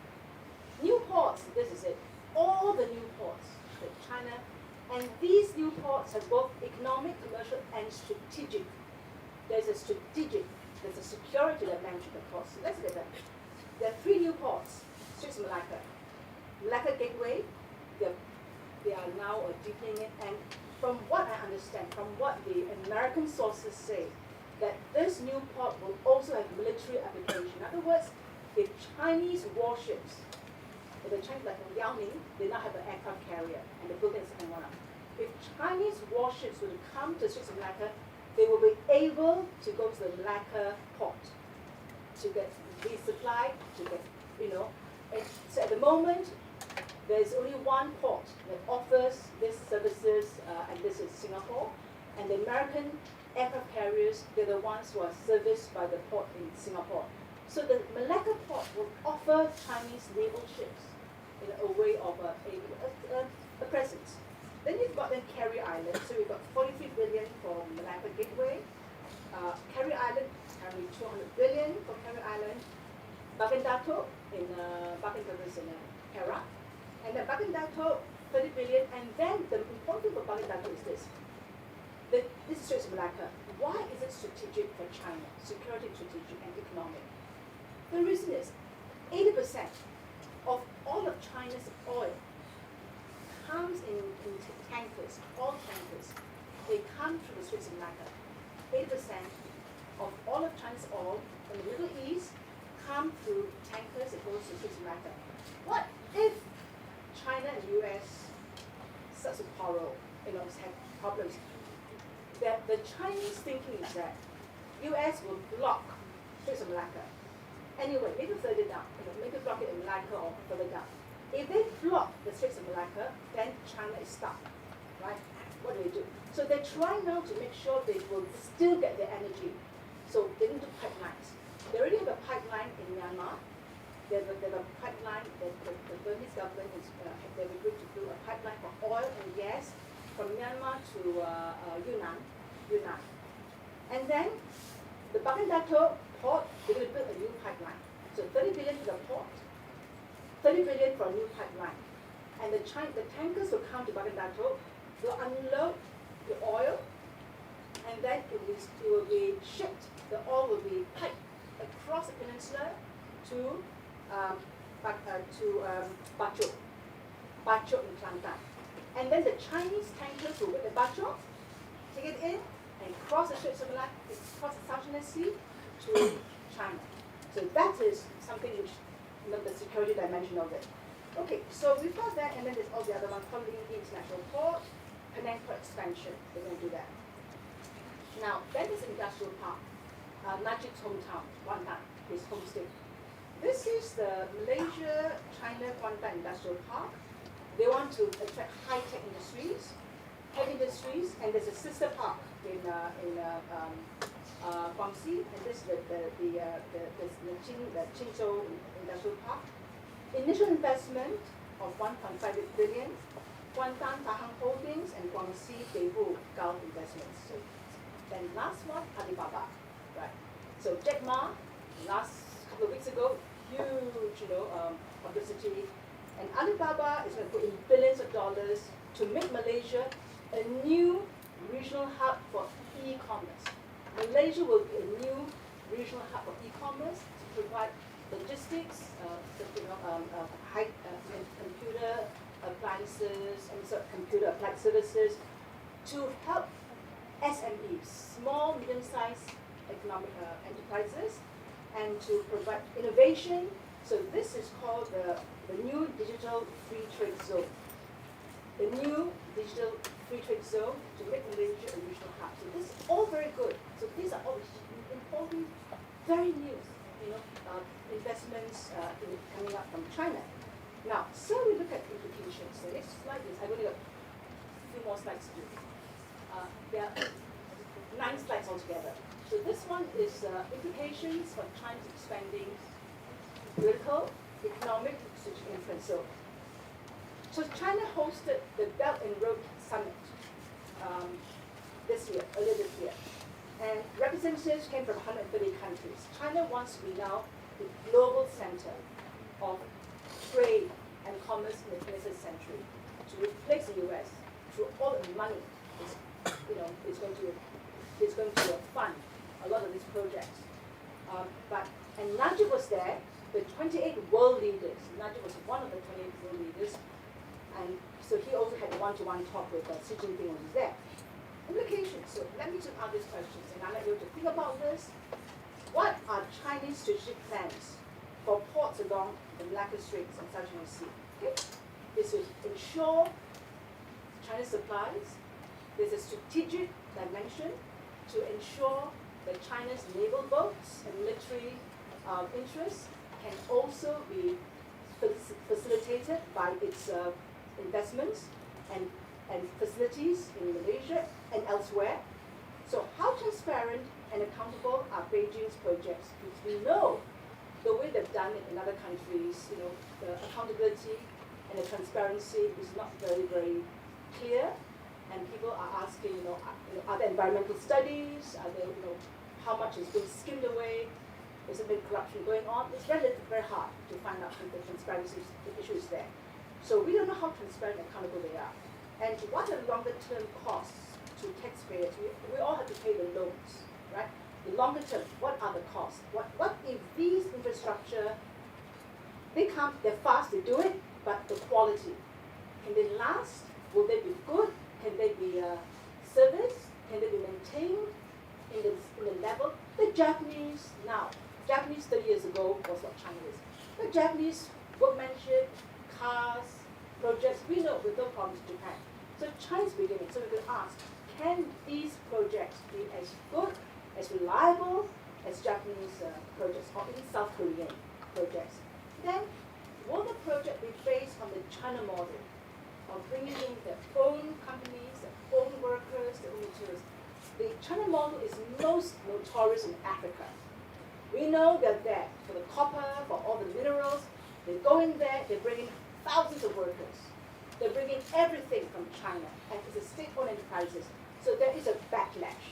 New ports, this is it. All the new ports that China, and these new ports have both economic, commercial, and strategic. There's a security dimension of ports. So let's look at that. There are 3 new ports. Straits of Malacca Gateway. They are now deepening it, and from what I understand, from what the American sources say, that this new port will also have military application. In other words, if Chinese warships, the Chinese, like Liao Ning, they now have an aircraft carrier, and they're building a second one up. If Chinese warships were to come to Straits of Malacca, they will be able to go to the Malacca port to get resupply, to get, And so at the moment, there's only one port that offers these services, and this is Singapore. And the American aircraft carriers, they're the ones who are serviced by the port in Singapore. So the Malacca port will offer Chinese naval ships in a way of a presence. Then you've got then Carrier Island. So we've got 43 billion for Malacca Gateway. Carrier Island, currently 200 billion for Carrier Island. Bagandato in Bagandato is in Perak. And then Bagandato, 30 billion. And then the important thing for Bagandato is this. This is Straits of Malacca. Why is it strategic for China? Security, strategic, and economic. The reason is 80% of all of China's oil comes in tankers, all tankers. They come through the Straits of Malacca. 80% of all of China's oil from the Middle East come through tankers that goes to the Straits of Malacca. What if China and US starts to quarrel, have problems? The Chinese thinking is that US will block Straits of Malacca. Anyway, maybe further down, maybe block it in Malacca or further down. If they block the Straits of Malacca, then China is stuck, right? What do? So they're trying now to make sure they will still get their energy. So they need to pipelines. They already have a pipeline in Myanmar. They have a pipeline that the Burmese government they've agreed to do a pipeline for oil and gas from Myanmar to Yunnan. And then the Bagandato port, they're going to build a new pipeline. So 30 billion for the port, 30 billion for a new pipeline. And the tankers will come to Bagandato, will unload the oil, and then it will be shipped. The oil will be piped across the peninsula to Bachok in Kelantan. And then the Chinese tankers will get the Bachok, take it in, and cross the Straits of Malacca, cross the South China Sea to China. So that is something which, the security dimension of it. Okay, so we've got that, and then there's all the other ones, Honolulu International Port, Penang Port expansion. They're going to do that. Now, then there's industrial park. Najib's hometown, Kuantan, his home state. This is the Malaysia-China Kuantan Industrial Park. They want to attract high-tech industries, heavy industries, and there's a sister park in Guangxi, and this is the Qingzhou Industrial Park. Initial investment of 1.5 billion, Kuantan Tahang Holdings and Guangxi Daewoo Gulf Investments. So then last one, Alibaba, right? So Jack Ma, last couple of weeks ago, huge, publicity, and Alibaba is going to put in billions of dollars to make Malaysia a new regional hub for e-commerce. Malaysia will be a new regional hub for e-commerce to provide logistics, computer appliances, computer applied services to help SMEs, small, medium-sized economic enterprises, and to provide innovation. So this is called the new digital free trade zone. The new digital free trade zone to make Malaysia a regional hub. So this is all very good. So these are all important, very new, investments coming up from China. Now, so we look at implications. The next slide is, I've only got a few more slides to do. There are 9 slides altogether. So this one is implications for China's expanding political, economic, strategic influence. So China hosted the Belt and Road Summit earlier this year. And representatives came from 130 countries. China wants to be now the global center of trade and commerce in the 21st century, to replace the US through all the money is going to fund a lot of these projects. And Najib was there, the 28 world leaders. Najib was one of the 28 world leaders, and so he also had a one-to-one talk with Xi Jinping when he was there. Implications. So let me just ask these questions, and I'll let you to think about this. What are Chinese strategic plans for ports along the Malacca Straits and South China Sea? Okay? This will ensure China's supplies. There's a strategic dimension to ensure that China's naval boats and military interests can also be facilitated by its investments and facilities in Malaysia and elsewhere. So how transparent and accountable are Beijing's projects? Because we know the way they've done it in other countries, the accountability and the transparency is not very, very clear. And people are asking, are there environmental studies? Are there, how much is being skimmed away? Is there big corruption going on? It's very, very hard to find out if the transparency issue is there. So we don't know how transparent and accountable they are. And what are longer term costs to taxpayers? We all have to pay the loans, right? The longer term, what are the costs? What if these infrastructure, they're fast to do it, but the quality, can they last? Will they be good? Can they be serviced? Can they be maintained in the level? The Japanese 30 years ago was what China is. The Japanese workmanship, cars, projects, we know with no problems in Japan. So China's beginning, so we could ask, can these projects be as good, as reliable as Japanese projects or even South Korean projects? Then, will the project be based on the China model of bringing in their own companies, their own workers, their own materials? The China model is most notorious in Africa. We know they're there for the copper, for all the minerals. They go in there, they bring in thousands of workers. They're bringing everything from China, and it's a state-owned enterprises. So there is a backlash.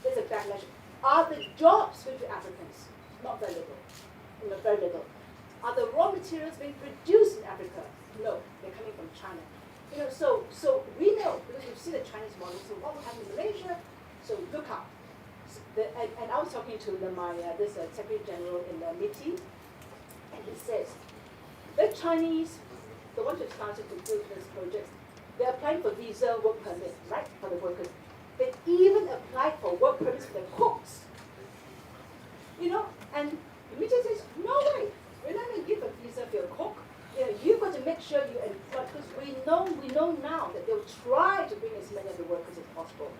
There's a backlash. Are the jobs going to Africans? Not very little. Very little. Are the raw materials being produced in Africa? No, they're coming from China. So we know, because we've seen the Chinese model, so what will happen in Malaysia? So look out. And I was talking to this Secretary General in the MITI, and he says, the Chinese, the ones who started to build this project, they're applying for visa work permit, right, for the workers. They even applied for work permits for the cooks. And the MITI says, no way, we're not going to give a visa for your cook. You've got to make sure you employ, because we know now that they'll try to bring as many of the workers as possible.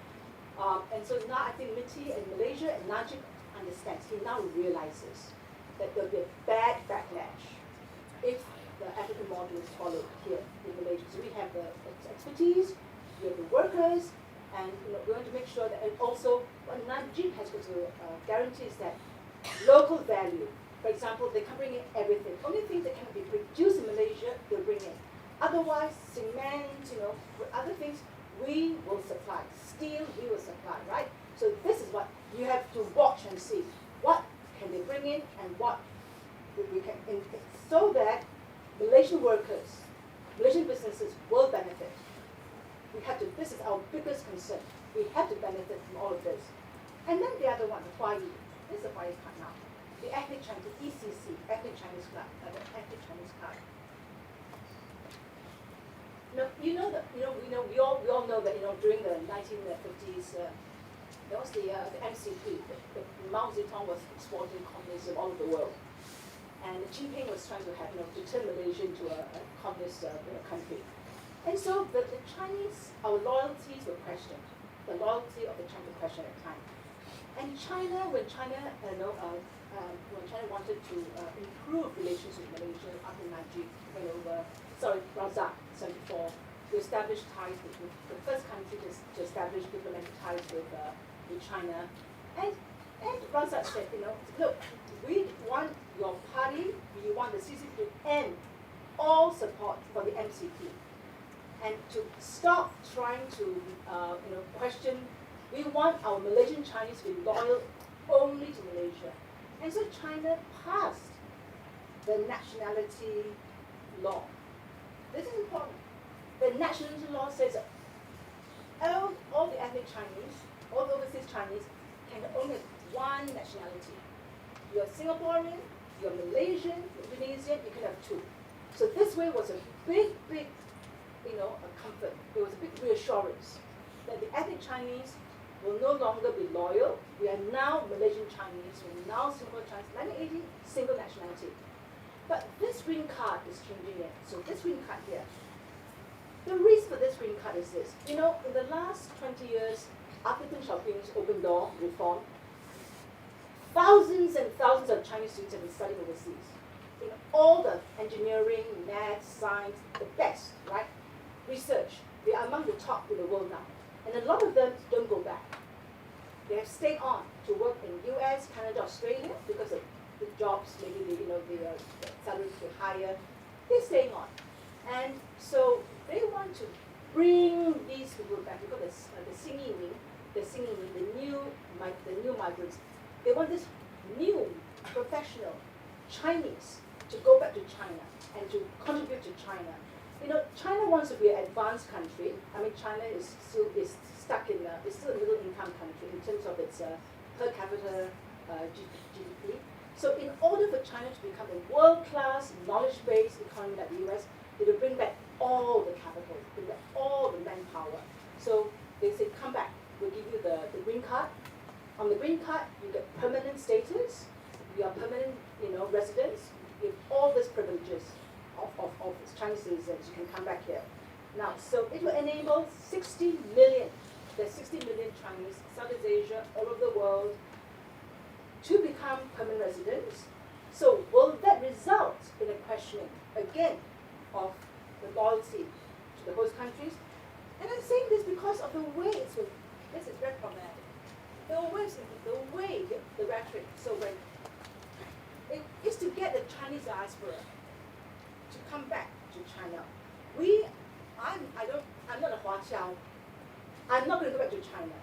And so now I think MITI and Malaysia and Najib understands. He now realizes that there'll be a bad backlash if the African model is followed here in Malaysia. So we have the expertise, we have the workers, and we want to make sure that, and also what Najib has got to guarantee is that local value. For example, they can bring in everything. Only things that can be produced in Malaysia, they'll bring in. Otherwise, cement, other things, we will supply. Steel, we will supply, right? So this is what you have to watch and see. What can they bring in and what we can import, so that Malaysian workers, Malaysian businesses will benefit. This is our biggest concern. We have to benefit from all of this. And then the other one, the Huayi. This is the Huayi card now. The ethnic Chinese, ECC, ethnic Chinese card, the ethnic Chinese card. We all know that during the 1950s, there was the MCP. The Mao Zedong was exporting communism all over the world, and Xi Jinping was trying to to turn Malaysia into a communist country. And so the Chinese, our loyalties were questioned. The loyalty of the Chinese were questioned at the time. And China, when China wanted to improve relations with Malaysia after Najib went over, Razak, 74, to establish ties with the first country to establish diplomatic ties with China. And Razak said, look, we want your party, we want the CCP to end all support for the MCP and to stop trying to question. We want our Malaysian Chinese to be loyal only to Malaysia. And so China passed the nationality law. This is important. The nationality law says that all the ethnic Chinese, all the overseas Chinese can only have one nationality. You're Singaporean, you're Malaysian, you're Indonesian, you can have two. So this way was a big, a comfort. There was a big reassurance that the ethnic Chinese will no longer be loyal. We are now Malaysian Chinese, we are now Singapore Chinese. 1980, single nationality. But this green card is changing it. So this green card here, the reason for this green card is this. In the last 20 years, after Deng Xiaoping's open door reform, thousands and thousands of Chinese students have been studying overseas. All the engineering, math, science, the best, right? Research, they are among the top in the world now. And a lot of them don't go back. They have stayed on to work in US, Canada, Australia because of the jobs, maybe the salaries to higher, they're staying on. And so they want to bring these people back because the new migrants, they want this new professional Chinese to go back to China and to contribute to China. China wants to be an advanced country. I mean, China is still stuck in it's still a middle income country in terms of its per capita GDP. So in order for China to become a world-class, knowledge-based economy like the US, they will bring back all the capital, bring back all the manpower. So they say, come back, we'll give you the green card. On the green card, you get permanent status, you are permanent, residents, you have all these privileges of Chinese citizens, you can come back here. Now, so it will enable 60 million, there's 60 million Chinese, Southeast Asia, all over the world, to become permanent residents. So will that result in a questioning, again, of the loyalty to the host countries? And I'm saying this because of the way it's been, this is very problematic. The way the rhetoric, so when it is to get the Chinese diaspora to come back to China. I'm not a Huaqiao. I'm not going to go back to China.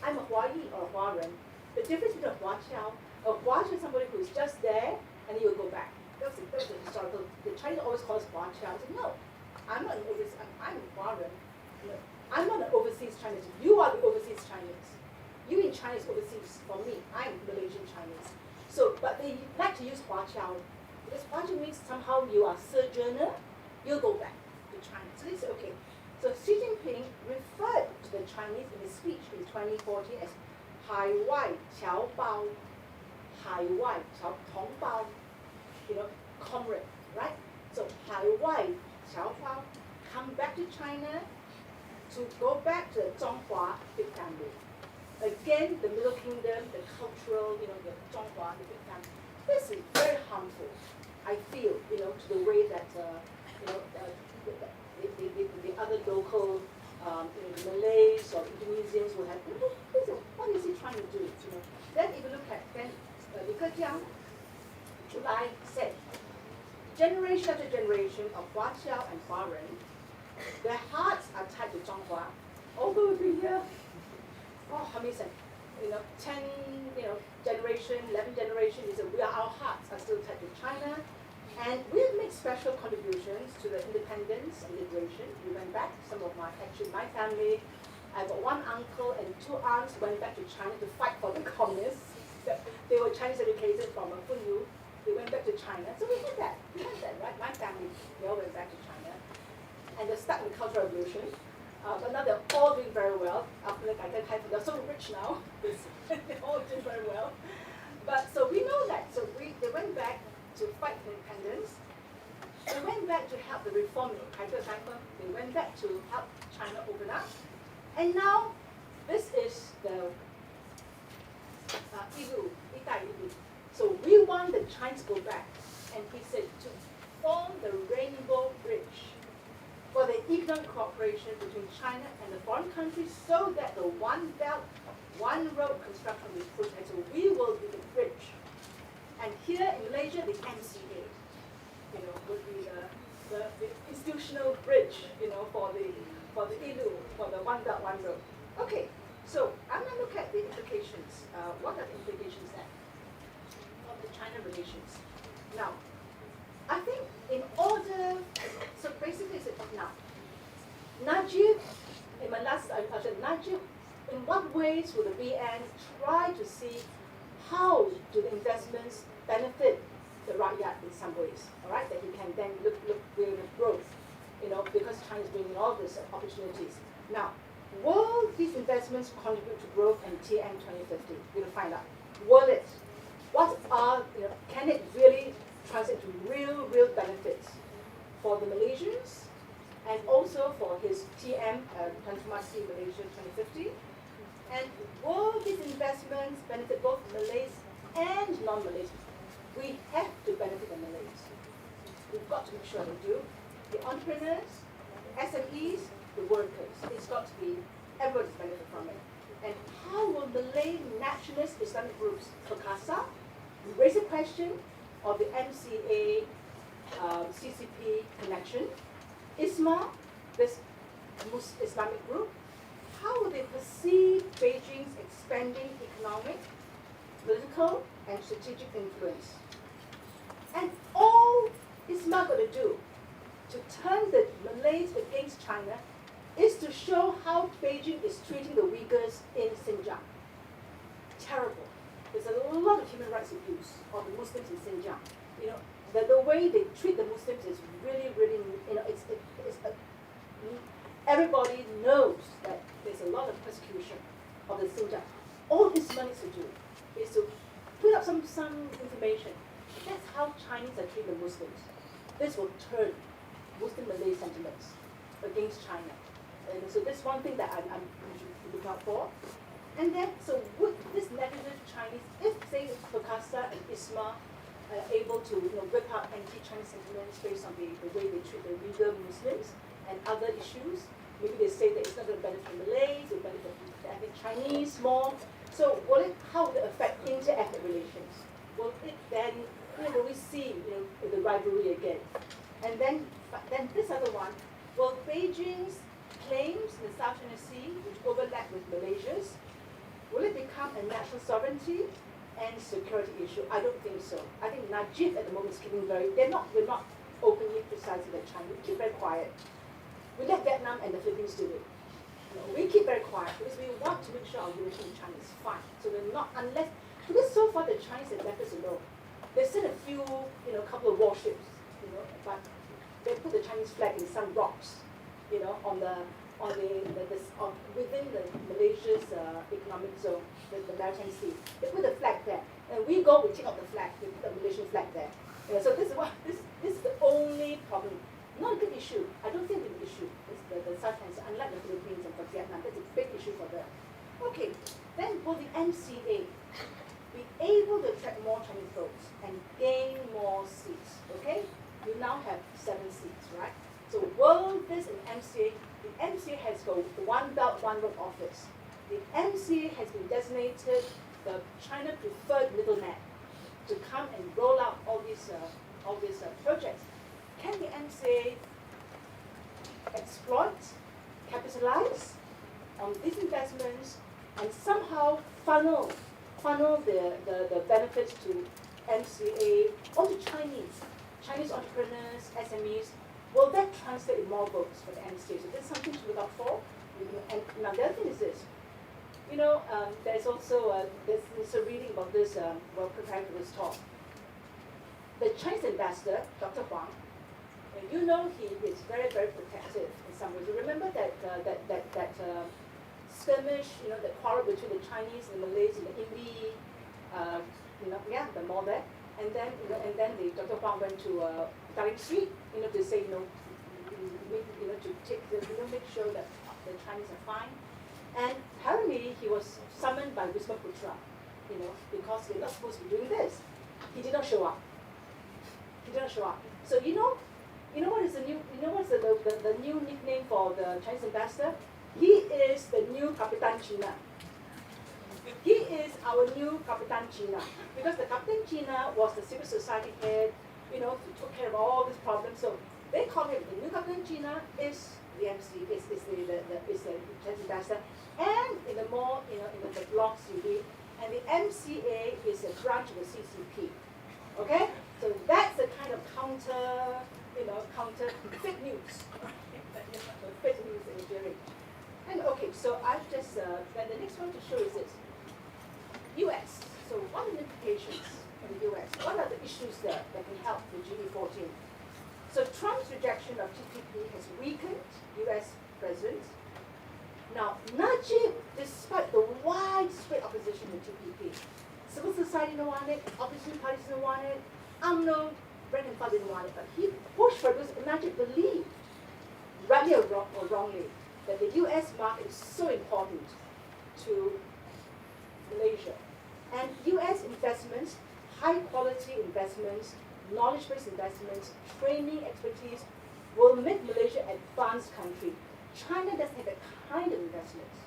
I'm a Huayi or a Huaren. The difference between a Huaqiao is somebody who's just there and then you'll go back. That was the historical. The Chinese always call us Huaqiao. I said, no, I'm not an overseas. I'm a Huaren. I'm not an overseas Chinese. You are the overseas Chinese. You in China is overseas for me. I'm Malaysian Chinese. So, but they like to use Huaqiao because Huaqiao means somehow you are sojourner. You'll go back to China. So they say, okay. So Xi Jinping referred to the Chinese in his speech in 2014 as 海外侨胞, 海外侨同胞, comrade, right? So 海外侨胞, come back to China to go back to the Zhonghua big family. Again, the Middle Kingdom, the cultural, the Zhonghua, the big family. This is very harmful, I feel, to the way that, the other local, the Malays or Indonesians will have, what is he trying to do? Then if you look at, Li Keqiang, July said, generation after generation of Huaqiao and Huaren, their hearts are tied to Zhonghua. Although we hear, how many said, 10, generation, 11 generation, he said, our hearts are still tied to China. And we have made special contributions to the independence and liberation. We went back, my family, I've got one uncle and two aunts went back to China to fight for the communists. They were Chinese educated from Funyu. They went back to China. So we had that, right? My family, they all went back to China. And they're stuck in the Cultural Revolution. But now they're all doing very well. After the they're so rich now. They're all doing very well. But so we know that. So they went back to fight for independence. They went back to help the reform in Taipei. They went back to help China open up. And now, this is the Ilu. So we want the Chinese to go back. And he said to form the Rainbow Bridge for the economic cooperation between China and the foreign countries so that the One Belt, One Road construction will be pushed ahead. So we will be the bridge. And here in Malaysia, the MCA, would be the institutional bridge, for the Ilu, for the One Belt, One Road. Okay, so I'm going to look at the implications. What are the implications then of the China relations? Now, I think in order, so basically it's now, Najib, in my last, I said, Najib, in what ways will the BN try to see how do the investments benefit the rakyat in some ways, all right, that he can then look with growth, because China is bringing all these opportunities. Now, will these investments contribute to growth in TN 2050? We're going to find out. Will it? What are, can it really translate to real benefits for the Malaysians and also for his TM, Transformasi Malaysia 2050? And will these investments benefit both Malays and non-Malays? We have to benefit the Malays. We've got to make sure they do. The entrepreneurs, the SMEs, the workers. It's got to be, everybody's benefit from it. And how will Malay nationalist Islamic groups, Perkasa, We raised the question of the MCA CCP connection. ISMA, this Islamic group, how would they perceive Beijing's expanding economic, political, and strategic influence? And all ISMA got to do to turn the Malays against China is to show how Beijing is treating the Uyghurs in Xinjiang. Terrible. There's a lot of human rights abuse of the Muslims in Xinjiang. You know, the way they treat the Muslims is really, really, you know, everybody knows that there's a lot of persecution of the Xinjiang. All ISMA needs to do is to put up some information. That's how Chinese are treating the Muslims. This will turn Muslim Malay sentiments against China. And so that's one thing that I'm looking out for. And then, so would this negative Chinese, if say Perkasa and ISMA are able to whip out anti-Chinese sentiments based on the way they treat the Uyghur Muslims and other issues, maybe they say that it's not going to benefit Malays, it will benefit the ethnic Chinese more. So how will it affect inter-ethnic relations? Will it then, will we see the rivalry again? And then this other one, will Beijing's claims in the South China Sea, which overlap with Malaysia's, will it become a national sovereignty and security issue? I don't think so. I think Najib at the moment is keeping we're not openly criticizing that China. We keep very quiet. We let Vietnam and the Philippines do it. We keep very quiet because we want to make sure our relation with China is fine. So we're not, because so far the Chinese have left us alone. They sent a few, couple of warships, but they put the Chinese flag in some rocks, within the Malaysia's economic zone, the Maritime Sea. They put the flag there, and we take out the flag. We put the Malaysian flag there. So this is the only problem. Not a big issue. I don't think it's an issue. It's the South China Sea, unlike the Philippines and for Vietnam, that's a big issue for them. Okay, then will the MCA be able to attract more Chinese votes and gain more seats? Okay, you now have 7 seats, right? So will this in MCA? The MCA has got the One Belt, One Road office. The MCA has been designated the China preferred middleman to come and roll out all these projects. Can the MCA exploit, capitalize on these investments, and somehow funnel the benefits to MCA or to Chinese entrepreneurs, SMEs? Will that translate in more votes for the MCA? So that's something to look out for. And now the other thing is this. There's also there's a reading about this while preparing for this talk. The Chinese ambassador, Dr. Huang, he is very, very protective in some ways. You remember that skirmish, the quarrel between the Chinese and the Malays in the Indi, the mall there. And then the Dr. Huang went to Tarik Street, to say, to make sure that the Chinese are fine. And apparently he was summoned by Wisma Putra, because they're not supposed to be doing this. He did not show up. So what is the new nickname for the Chinese ambassador? He is the new Capitan China. He is our new Capitan China, because the Capitan China was the civil society head, who took care of all these problems. So they call him the new Capitan China. Is the MC, is the Chinese ambassador, and in the more in the blogs you read, and the MCA is a branch of the CCP. Okay, so that's the kind of counter fake news, fake news engineering. And okay, so I've just then the next one to show is this. U.S. So what are the implications in the U.S.? What are the issues there that can help the G14? So Trump's rejection of TPP has weakened U.S. presidents. Now, Najib, despite the widespread opposition to TPP, civil society didn't want it, opposition parties didn't want it, UMNO, rank and file didn't want it, but he pushed for it because Najib believed, rightly or wrongly, that the U.S. market is so important to Malaysia. And U.S. investments, high-quality investments, knowledge-based investments, training expertise will make Malaysia an advanced country. China doesn't have that kind of investments.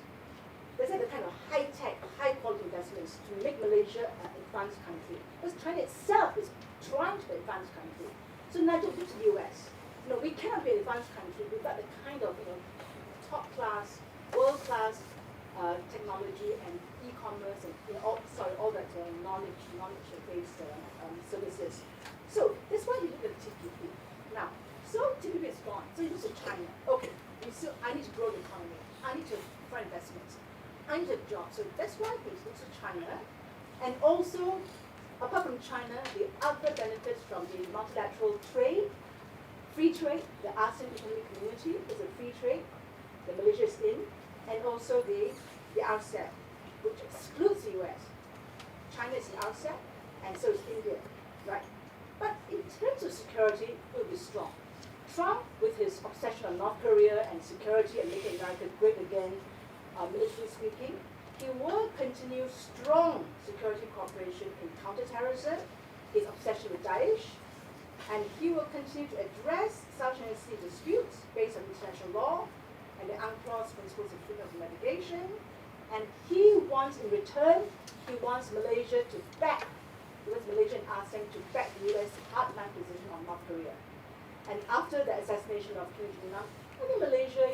There's like the kind of high-tech, high-quality investments to make Malaysia an advanced country. Because China itself is trying to be an advanced country. So Nigel look to the US. We cannot be an advanced country without the kind of top-class, world-class technology and e-commerce and all that knowledge-based services. So that's why you look at TPP. Now, so TPP is gone. So you look at China. Okay, I need to grow the economy. I need to find investments. I need a job. So that's why he looks at China. And also, apart from China, the other benefits from the multilateral trade, free trade, the ASEAN Economic Community is a free trade that Malaysia is in, and also the RCEP, which excludes the US. China is the RCEP, and so is India, right? But in terms of security, it will be strong. Trump, with his obsession on North Korea and security and making America great again, military speaking, he will continue strong security cooperation in counterterrorism, his obsession with Daesh, and he will continue to address South China Sea disputes based on international law and the UNCLOS principles of freedom of navigation. And he wants, in return, he wants Malaysia to back, Malaysia and ASEAN to back the US hardline position on North Korea. And after the assassination of Kim Jong-un, I think Malaysia,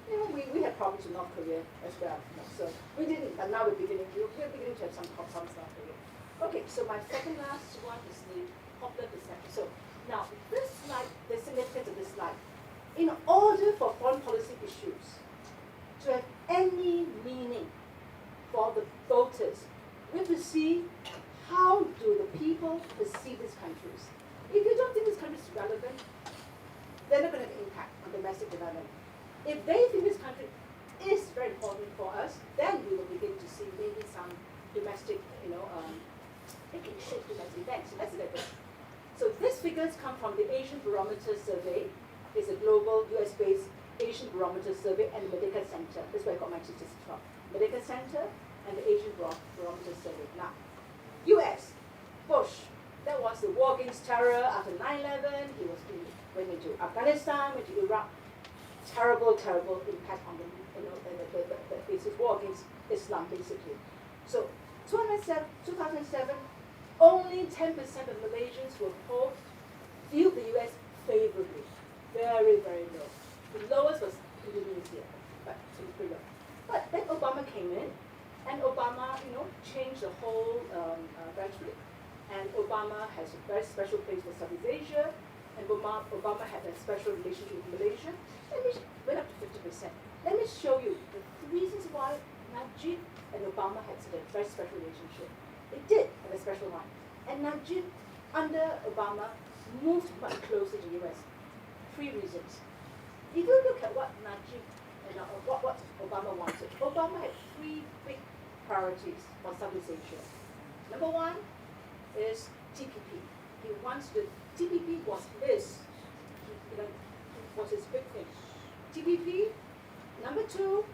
we had problems with North Korea as well. So we didn't, but now we're beginning to have some problems with North Korea. Okay, so my second last one is the popular perception. So now, this slide, the significance of this slide, in order for foreign policy issues to have any meaning for the voters, we have to see how do the people perceive these countries. If you don't think this country is relevant, they're not going to have impact on domestic development. If they think this country is very important for us, then we will begin to see maybe some domestic, making shift domestic events. So that's a bit. So these figures come from the Asian Barometer Survey. It's a global US-based Asian Barometer Survey and the Merdeka Center. That's where I got my statistics from. Merdeka Center and the Asian Barometer Survey. Now, US, Bush, that was the war against terror after 9/11. He went into Afghanistan, went to Iraq. Terrible impact on the war against Islam, basically. So 2007, only 10% of Malaysians were polled viewed the US favorably. Very, very low. The lowest was Indonesia, but it was pretty low. But then Obama came in, and Obama, changed the whole rhetoric. And Obama has a very special place for Southeast Asia, and Obama had a special relationship with Malaysia. It went up to 50%. Let me show you the reasons why Najib and Obama had such a very special relationship. They did have a special one. And Najib, under Obama, moved much closer to the US. 3 reasons. If you look at what Najib and what Obama wanted, Obama had 3 big priorities for Southeast Asia. Number 1 is TPP. He wants to, TPP was his big thing. TPP. Number 2,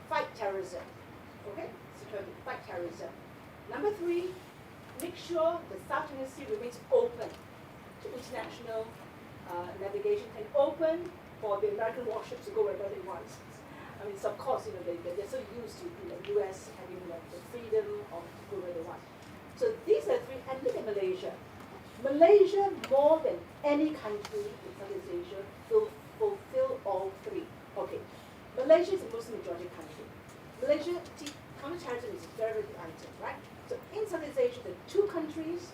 fight terrorism. Okay, security, fight terrorism. Number 3, make sure the South China Sea remains open to international navigation and open for the American warships to go wherever they want. I mean, so of course, they're so used to US having the freedom of go where they want. So these are 3, and look at Malaysia. Malaysia, more than any country in Southeast Asia, will fulfill all 3. Okay, Malaysia is a Muslim majority country. Malaysia, counterterrorism is a very big item, right? So in Southeast Asia, the 2 countries,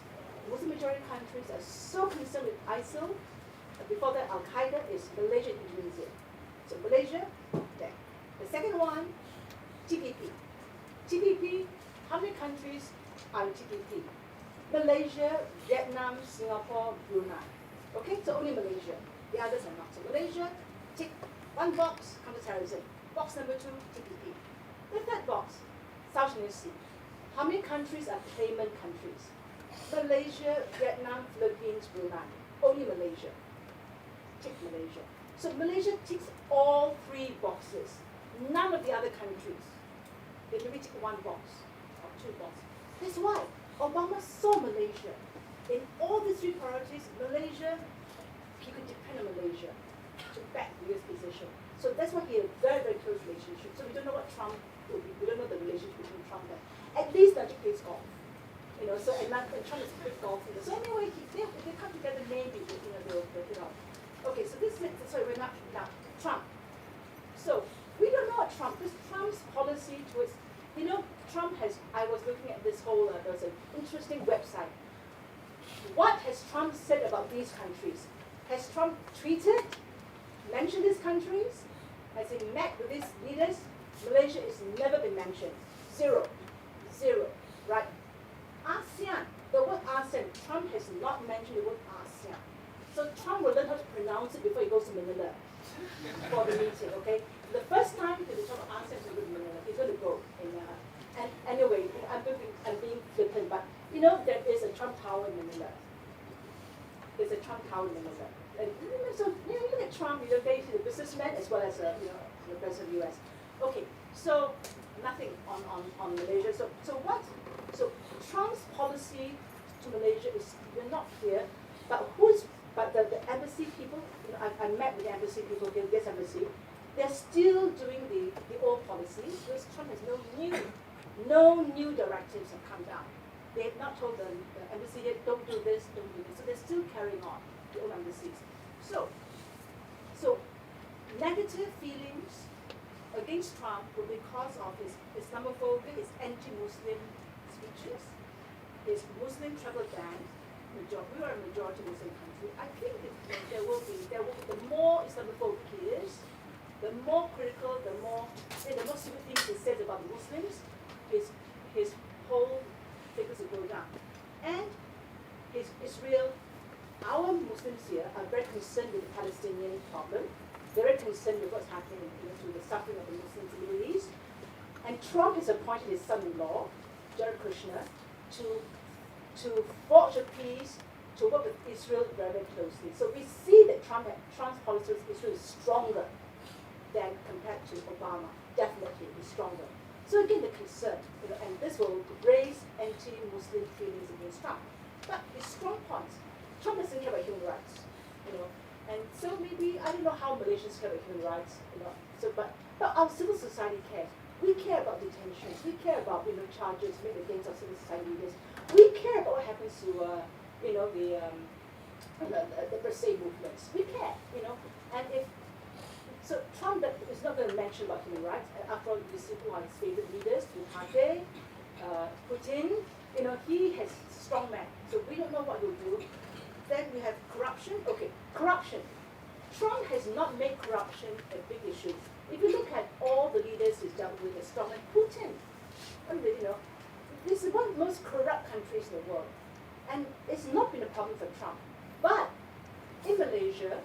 Muslim majority countries, are so concerned with ISIL. Before that, Al Qaeda is Malaysia and Indonesia. So Malaysia, there. The second one, TPP. TPP, how many countries are in TPP? Malaysia, Vietnam, Singapore, Brunei. Okay, so only Malaysia. The others are not. So Malaysia, tick 1 box, counterterrorism. Box number 2, TPP. The third box, South China Sea. How many countries are claimant countries? Malaysia, Vietnam, Philippines, Brunei. Only Malaysia. Tick Malaysia. So Malaysia ticks all 3 boxes. None of the other countries. They maybe tick 1 box or 2 boxes. That's why Obama saw Malaysia. In all these 3 priorities, Malaysia, he could depend on Malaysia to back the previous position. So that's why he had a very, very close relationship. So we don't know what Trump will be. We don't know the relationship between Trump and at least Najib plays golf. So and Trump is a big golfer. So anyway, they come together, maybe they'll work it out. Okay, so we're not now Trump. So we don't know what because Trump's policy towards, Trump has. I was looking at this whole. There was an interesting website. What has Trump said about these countries? Has Trump tweeted, mentioned these countries? Has he met with these leaders? Malaysia has never been mentioned. Zero, right? ASEAN, the word ASEAN, Trump has not mentioned the word ASEAN. So Trump will learn how to pronounce it before he goes to Manila for the meeting, okay? The first time he will talk about ASEAN, he's going to Manila. He's going to go. And anyway, I'm being flippant, but there is a Trump Tower in Manila. There's a Trump Tower in Manila. And so you look at Trump, he's a businessman as well as the president of the US. Okay, so nothing on Malaysia. So Trump's policy to Malaysia is we're not clear, but the embassy people, I met with the embassy people, this embassy, they're still doing the old policy because Trump has no new directives have come down. They have not told the embassy yet, don't do this, don't do this. So they're still carrying on the old embassies. So negative feelings against Trump were because of his Islamophobia, his anti-Muslim speeches, his Muslim travel ban. We are a majority Muslim country. I think that there will be the more Islamophobic he is, the more critical, the more stupid things he says about the Muslims, his whole figures will go down. And Israel, our Muslims here are very concerned with the Palestinian problem. They're very concerned with what's happening to the suffering of the Muslims in the Middle East. And Trump has appointed his son-in-law, Jared Kushner, to forge a peace, to work with Israel very, very closely. So we see that Trump's policy with Israel is stronger than compared to Obama. Definitely, is stronger. So again, the concern, and this will raise anti-Muslim feelings against Trump. But his strong points, Trump doesn't care about human rights, and so maybe I don't know how Malaysians care about human rights, So, but our civil society cares. We care about detentions. We care about charges made against our civil society leaders. We care about what happens to the per se movements. We care, and if. So Trump is not going to mention about human rights. After all, you see who are his favorite leaders, Duterte, Putin. He has strong men. So we don't know what he'll do. Then we have corruption. Okay, corruption. Trump has not made corruption a big issue. If you look at all the leaders he's dealt with, as strong as Putin, this is one of the most corrupt countries in the world. And it's not been a problem for Trump. But in Malaysia,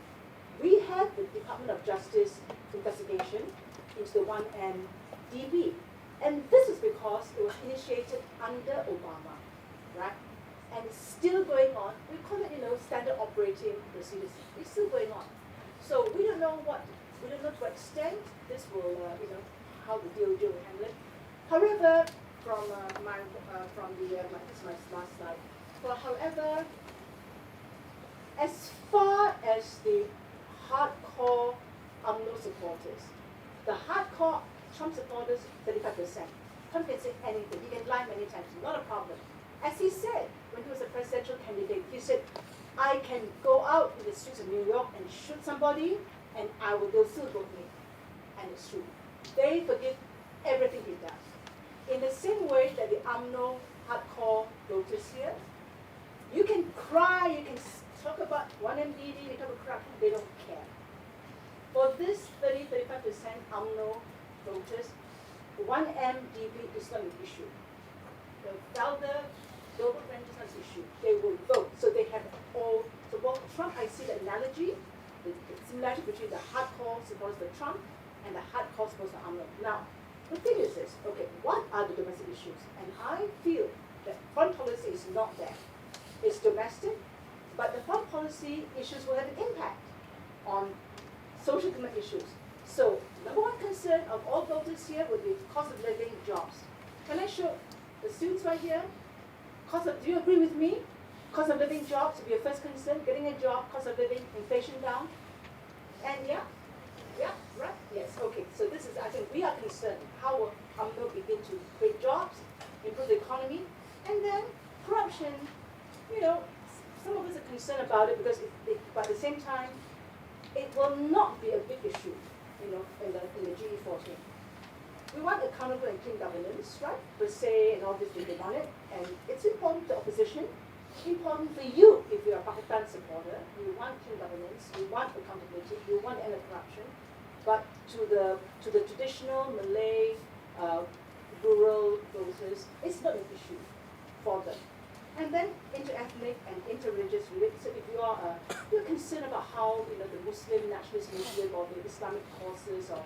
we have the Department of Justice investigation into the 1MDB. And this is because it was initiated under Obama, right? And it's still going on. We call it, standard operating procedures. It's still going on. So we don't know to what extent this will, how the DOJ will handle it. However, this is my last slide. However, as far as the hardcore UMNO supporters, the hardcore Trump supporters, 35%. Trump can say anything. He can lie many times. Not a problem. As he said when he was a presidential candidate, he said, I can go out in the streets of New York and shoot somebody, and they'll still vote me. And it's true. They forgive everything he does. In the same way that the UMNO hardcore voters here, you can cry, you can talk about 1MDB, you talk about corruption, they don't care. For this 35% UMNO voters, 1MDB is not an issue. The Felder global range is not an issue. They will vote. So they have all. So while Trump, I see the analogy, the similarity between the hardcore supporters of Trump and the hardcore supporters of UMNO. Now, the thing is this, okay, what are the domestic issues? And I feel that foreign policy is not there. It's domestic, but the foreign policy issues will have an impact on social economic issues. So, number one concern of all voters here would be cost of living, jobs. Can I show the students right here? Do you agree with me? Cost of living, jobs would be your first concern. Getting a job, cost of living, inflation down. And yeah, Yes, okay, so this is, I think we are concerned, how will UMNO begin to create jobs, improve the economy, and then corruption, you know, some of us are concerned about it because but at the same time, it will not be a big issue, you know, in the GE14. We want accountable and clean governance, right? Per se and all this, we want it, and it's important to opposition, important for you if you're a Pakistan supporter. You want clean governance, you want accountability, you want end of corruption, but to the traditional Malay rural voters, it's not an issue for them. And then inter-ethnic and inter-religious relations. So if you're concerned about how the Muslim nationalist Muslim or the Islamic causes or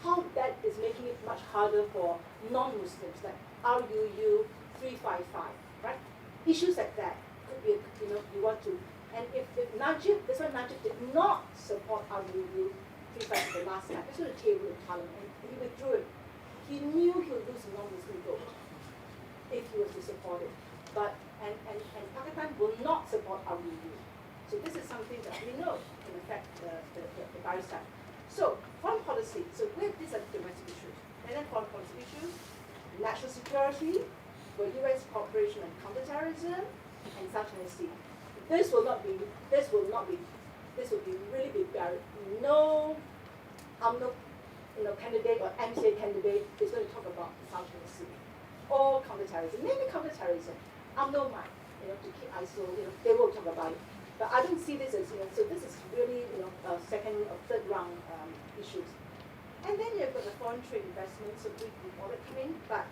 how that is making it much harder for non-Muslims, like RUU 355, right? Issues like that could be, you want to. And if Najib, that's why Najib did not support RUU 355 the last time. This was a table in Parliament, and he withdrew it. He knew he would lose a non-Muslim vote if he was to support it. But and Pakistan will not support RUU. So this is something that we know can affect the barrister. So foreign policy. So these are domestic issues. And then foreign policy issues, national security, with U.S. cooperation on counterterrorism, and South China Sea. This will be really big barrier. No candidate or MCA candidate is going to talk about the South China Sea or counterterrorism. Maybe counterterrorism. UMNO might, to keep ISIL, they will talk about it. But I don't see this as, so this is really, second or third round issues. And then you've got the foreign trade investments, so we all that come in, but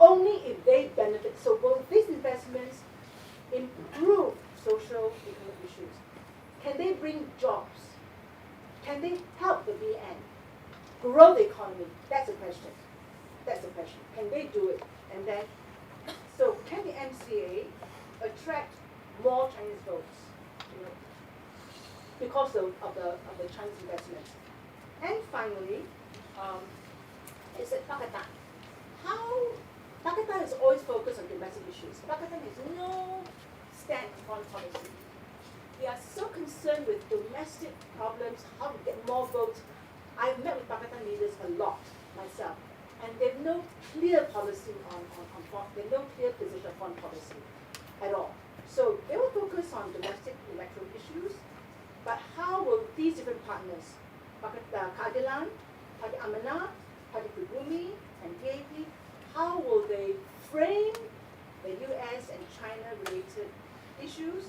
only if they benefit. So will these investments improve social economic issues? Can they bring jobs? Can they help the BN grow the economy? That's the question. That's the question. Can they do it? And then, so can the MCA attract more Chinese votes? Because of the Chinese investments. And finally, it's at Pakistan. Pakistan is always focused on domestic issues. Pakistan has no stand on foreign policy. They are so concerned with domestic problems, how to get more votes. I've met with Pakistan leaders a lot myself, and they have no clear policy they have no clear position on foreign policy at all. So they will focus on domestic electoral issues, but how will these different partners, Keadilan, Parti Amanah, Parti Pribumi, and PAP, how will they frame the US and China related issues?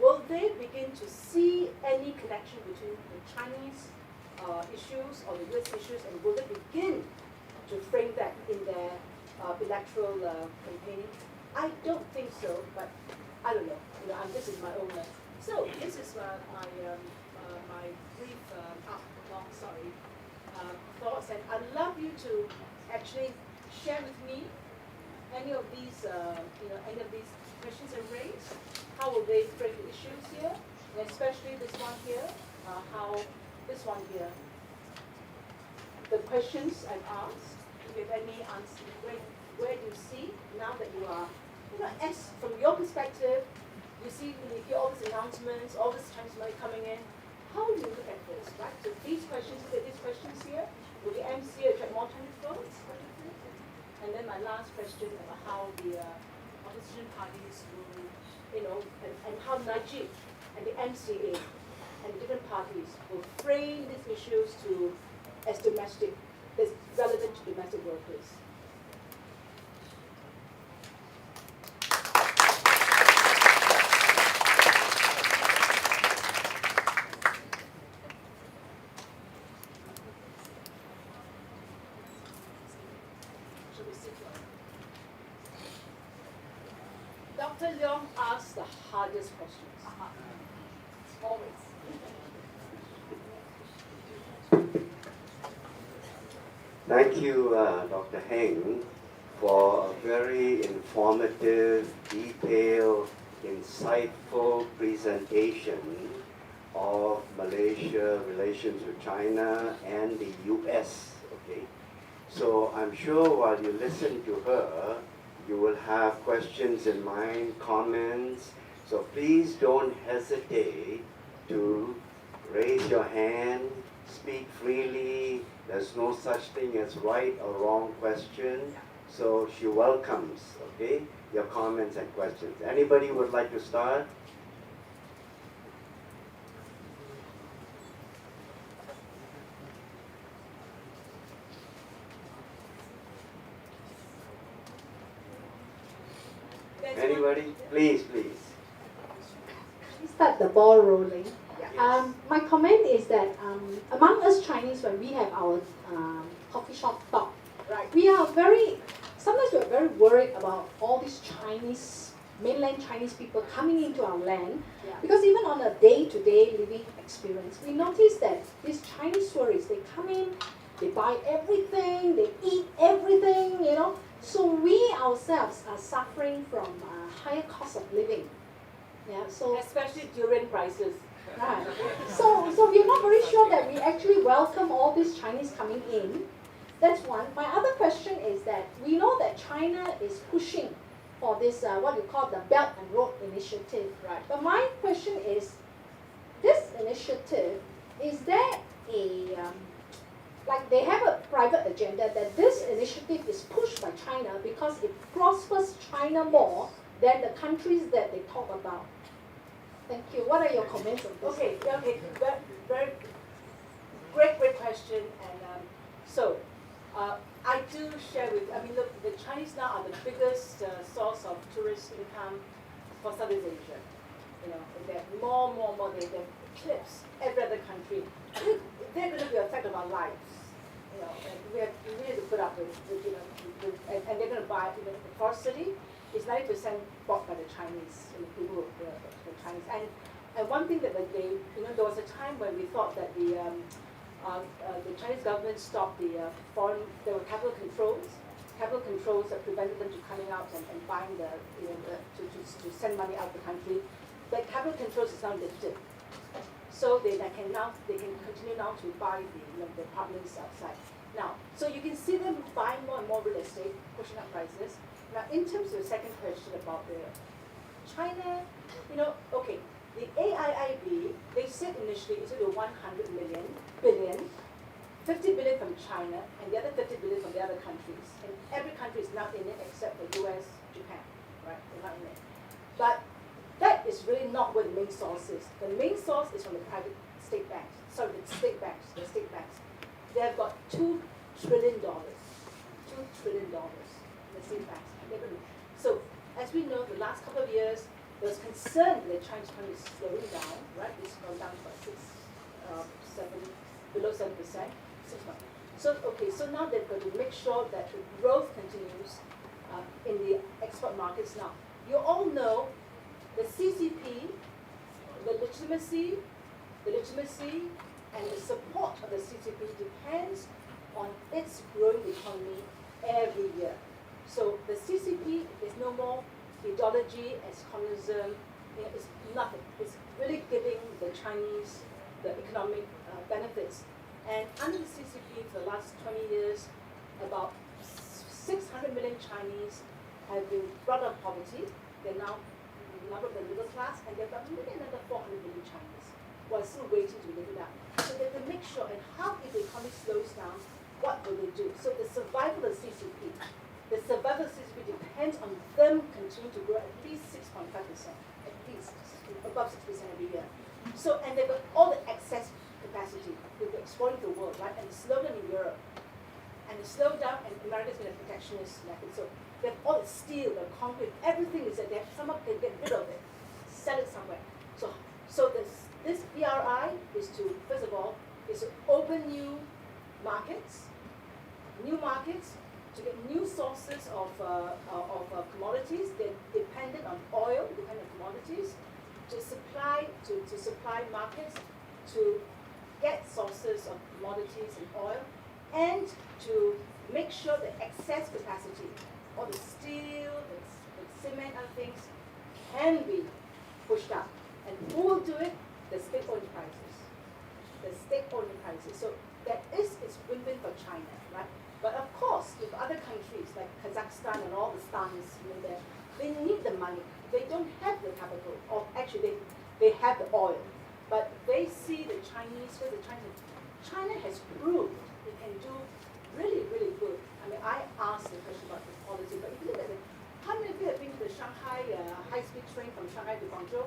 Will they begin to see any connection between the Chinese issues or the US issues, and will they begin to frame that in their electoral campaigning? I don't think so, but I don't know. This is my own. So this is my brief thoughts, and I'd love you to actually share with me any of these questions I raised. How will they frame the issues here, and especially this one here? How this one here? The questions I've asked. If you have any answer, where do you see now that you are, as from your perspective, you see, you hear all these announcements, all this Chinese money coming in. How do you look at this, right? So these questions here, will the MC attract more Chinese votes? What do you think? And then my last question about how the opposition parties will, and how Najib and the MCA and the different parties will frame these issues as relevant to domestic workers. Dr. Leong asks the hardest questions. Always. Thank you, Dr. Heng, for a very informative, detailed, insightful presentation of Malaysia relations with China and the US. Okay, so I'm sure while you listen to her, you will have questions in mind, comments. So please don't hesitate to raise your hand, speak freely. There's no such thing as right or wrong question. So she welcomes, okay, your comments and questions. Anybody would like to start? Anybody? Please, please. Start the ball rolling. Yes. My comment is that among us Chinese, when we have our coffee shop talk, Right. we are sometimes we're very worried about all these Chinese, mainland Chinese people coming into our land. Yeah. Because even on a day-to-day living experience, we notice that these Chinese tourists, they come in, they buy everything, they eat everything, you know. So we ourselves are suffering from higher cost of living. Yeah, so Especially during crisis. right. So we're not very sure that we actually welcome all these Chinese coming in. That's one. My other question is that we know that China is pushing for this what you call the Belt and Road Initiative. Right. But my question is, this initiative, is there a like they have a private agenda that this initiative is pushed by China because it prospers China more than the countries that they talk about? Thank you. What are your comments on this? Okay, very great question. And so, I do share with, I mean, look, the Chinese now are the biggest source of tourist income for Southeast Asia. You know, they're more, they eclipse every other country. They're going to be a fact of our lives. You know, and we have to put up with you know, and they're going to buy, you know, the Forest City is 90% bought by the Chinese, you know, people, the Chinese. And one thing that they, you know, there was a time when we thought that the Chinese government stopped the there were capital controls that prevented them from coming out and buying to send money out of the country. The capital controls is now lifted. So they can continue now to buy the apartments outside. Now, so you can see them buying more and more real estate, pushing up prices. Now, in terms of the second question about the China, you know, okay, the AIIB, they said initially it's going to 100 billion, 50 billion from China, and the other 50 billion from the other countries. And every country is not in it except for US, Japan, right? They're not in it. But that is really not where the main source is. The main source is from the private state banks. Sorry, the state banks. They have got $2 trillion. $2 trillion. The state banks. So, as we know, the last couple of years, there was concern that the Chinese economy is slowing down, right? It's gone down to below 7%, 6 months. So, okay, so now they've got to make sure that the growth continues in the export markets now. You all know the CCP, the legitimacy and the support of the CCP depends on its growing economy every year. So the CCP is no more ideology as communism. You know, it's nothing. It's really giving the Chinese the economic benefits. And under the CCP for the last 20 years, about 600 million Chinese have been brought out of poverty. They're now number of the middle class, and there are maybe another 400 million Chinese who are still waiting to live it up. So they have to make sure, and how if the economy slows down, what will they do? So the survival of CCP depends on them continuing to grow at least 6.5%, at least above 6% every year. So, and they've got all the excess capacity with the exporting to the world, right? And the slowdown in Europe, and the slowdown, and America's been a protectionist method. So they have all the steel, the concrete, everything is that they have someone can get rid of it, sell it somewhere. So this BRI is to, first of all, is to open new markets, to get new sources of commodities. They're dependent on oil, dependent on commodities, to supply markets, to get sources of commodities and oil, and to make sure the excess capacity, all the steel, the cement, other things, can be pushed up. And who will do it? The state-owned enterprises. The state-owned enterprises. So that is win-win for China, right? But of course, if other countries like Kazakhstan and all the stans, they need the money. They don't have the capital, or actually they have the oil. but they see the Chinese, where the China has proved it can do really, really good. I mean, I asked the question about the policy, but if you look at it, how many of you have been to the Shanghai high-speed train from Shanghai to Guangzhou,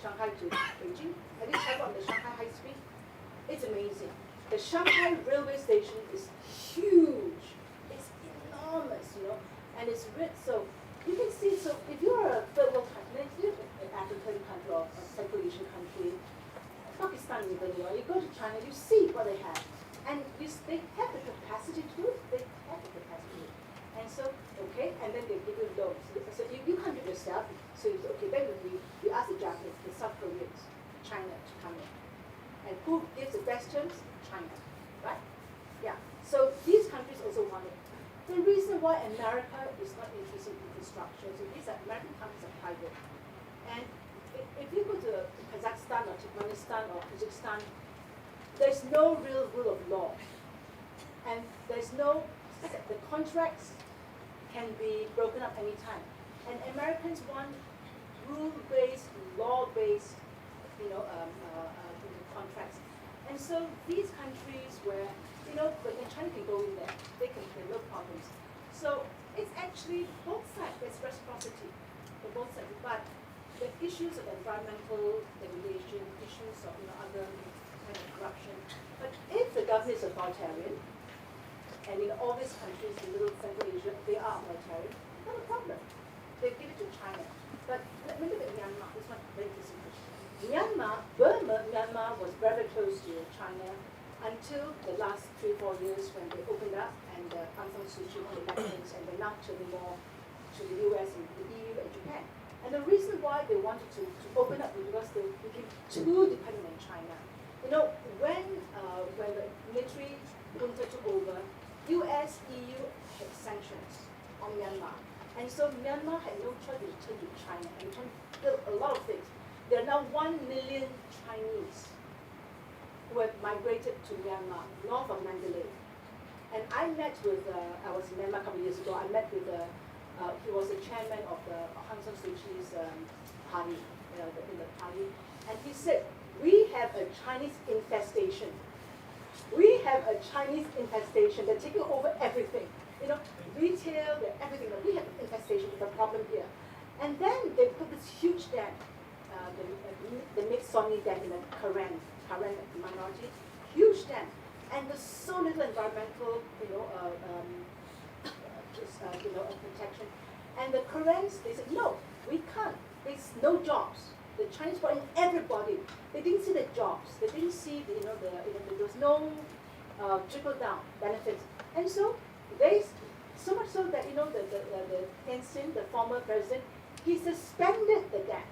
Shanghai to Beijing? Have you traveled on the Shanghai high-speed? It's amazing. The Shanghai railway station is huge. It's enormous, you know, and it's rich. So you can see, so if you're a third world country, if you're an African country or a Central Asian country, Pakistan even, you know, you go to China, you see what they have. And they have the capacity to do it. They have the capacity. And so, okay, and then they give you loans. So you can't do it yourself. So you say, okay, then we ask the Japanese, the South Koreans, China to come in. And who gives the best terms? China, right? Yeah. So these countries also want it. The reason why America is not interested in infrastructure, so these are American companies are private. And if you go to Kazakhstan or Turkmenistan or Kazakhstan, there's no real rule of law. And there's no, the contracts can be broken up anytime. And Americans want rule-based, law-based, you know, contracts. And so these countries where, you know, when China can go in there, they can no problems. So it's actually both sides, there's reciprocity for both sides. But the issues of environmental degradation, issues of, you know, other kind of corruption. But if the government is authoritarian, and in all these countries in Middle Central Asia, they are authoritarian, not a problem. They give it to China. But let me look at Myanmar. This one very interesting question. Myanmar was very close to China until the last 3-4 years when they opened up and Aung San Suu Kyi won elections, and they're now turning more to the US and the EU and Japan. And the reason why they wanted to open up was because they became too dependent on China. You know, when the military junta took over, US, EU had sanctions on Myanmar. And so Myanmar had no choice to turn to China and turn to a lot of things. There are now 1 million Chinese who have migrated to Myanmar, north of Mandalay. And I met with, I was in Myanmar a couple of years ago, I met with, he was the chairman of the Aung San Suu Kyi's party, in the party. And he said, we have a Chinese infestation. We have a Chinese infestation. They're taking over everything. You know, retail, everything. We have an infestation with a problem here. And then they put this huge dam, the Mid-Sony dam in the Karen minority, huge dam. And there's so little environmental, protection. And the Karens, they said, no, we can't. There's no jobs. The Chinese brought in everybody. They didn't see the jobs. They didn't see there was no trickle down benefits. And so so much so that the Tenzin, the former president, he suspended the dam.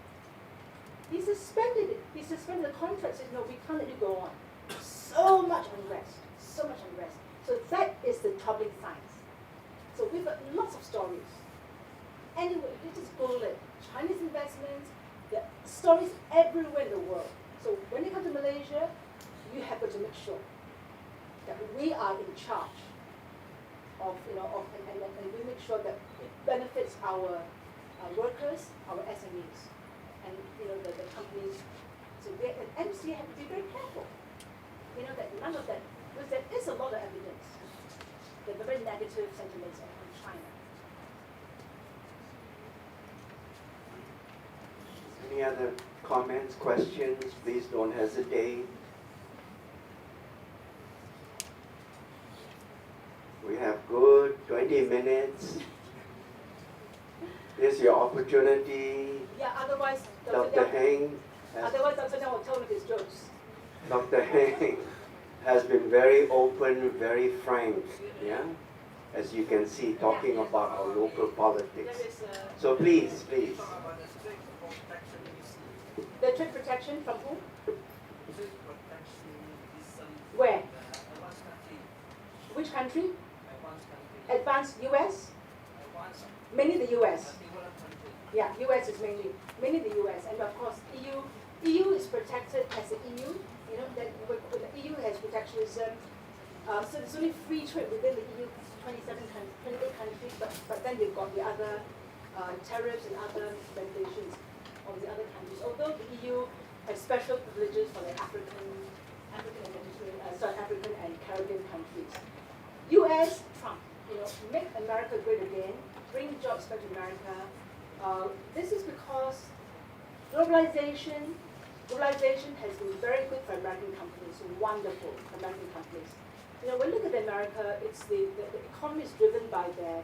He suspended it. He suspended the contract. Said no, we can't let you go on. So much unrest. So much unrest. So that is the troubling signs. So we've got lots of stories. Anyway, you just Google it. Chinese investments. The stories everywhere in the world. So when you come to Malaysia, you have to make sure that we are in charge of, and we make sure that it benefits our workers, our SMEs, and the companies. So and MC have to be very careful. That none of that, because there is a lot of evidence, the very negative sentiments on China. Any other comments, questions? Please don't hesitate. We have good 20 minutes. Here's your opportunity. Yeah, otherwise, Dr. Heng will tell me his jokes. Dr. Heng has been very open, very frank, yeah? As you can see, talking about our local politics. So please. The trade protection from who? Where? Which country? Advanced US? Mainly the US. Yeah, US is mainly the US, and of course EU. EU is protected as the EU. That the EU has protectionism. So there's only free trade within the EU, 28 countries, but then you've got the other tariffs and other regulations of the other countries. Although the EU have special privileges for the African and Caribbean countries. U.S. Trump, make America great again, bring jobs back to America. This is because globalization has been very good for American companies, wonderful for American companies. When you look at America, it's the economy is driven by the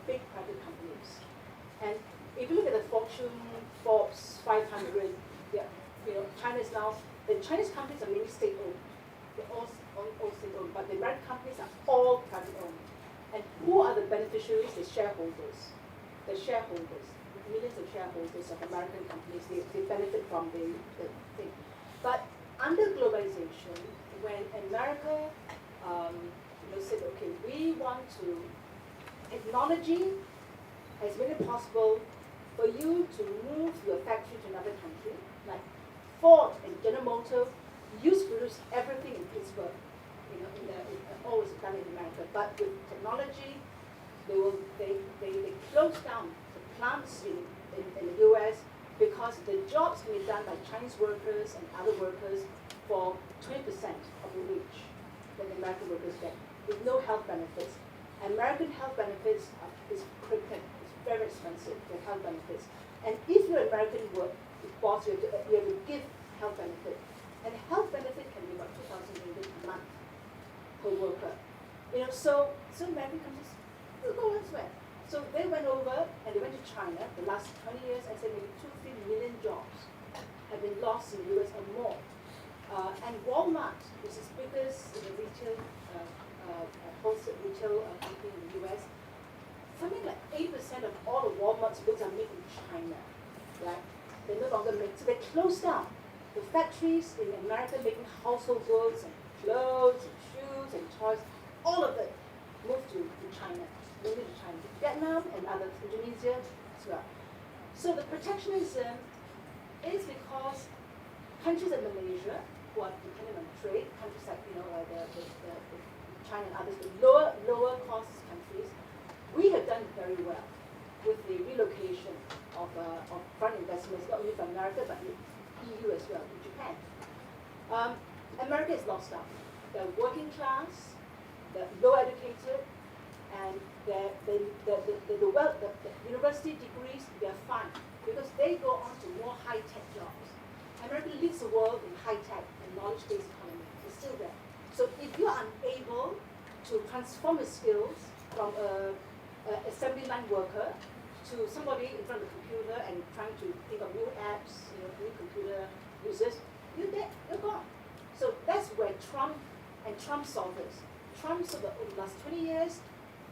big private companies. And if you look at the Forbes 500, China's now, the Chinese companies are mainly state-owned. They're all state-owned, but the American companies are all private-owned. And who are the beneficiaries? The shareholders. Millions of shareholders of American companies, they benefit from the thing. But under globalization, when America said, okay, we want to, technology has made it possible for you to move your factory to another country, like Ford and General Motors used to produce everything in Pittsburgh, always done in America. But with technology, they closed down the plants in the US because the jobs can be done by Chinese workers and other workers for 20% of the wage that the American workers get, with no health benefits. American health benefits is cricket. It's very expensive, the health benefits. And if you're an American boss, you have to give health benefit. And health benefit can be about 2,000 ringgit a month per worker. So American companies will go elsewhere. So they went over and they went to China. The last 20 years, I'd say maybe 2-3 million jobs have been lost in the US or more. And Walmart, which is the biggest retail wholesale retail company in the US, something like 8% of all of Walmart's goods are made in China. Right? They no longer make, so they closed down the factories in America making household goods and clothes and shoes and toys. All of it moved to China, mainly to China, Vietnam and other Indonesia as well. So the protectionism is because countries like Malaysia, who are dependent on trade, countries like the China and others, the lower cost countries, we have done very well with the relocation of foreign investments, not only from America but the EU as well, in Japan. America is lost out. The working class, the low educated, and the university degrees, they're fine because they go on to more high-tech jobs. America leads the world in high-tech and knowledge-based economy. It's still there. So if you're unable to transform your skills from a assembly line worker to somebody in front of the computer and trying to think of new apps, new computer users, you're dead, you're gone. So that's where Trump solved this. Trump saw that over the last 20 years,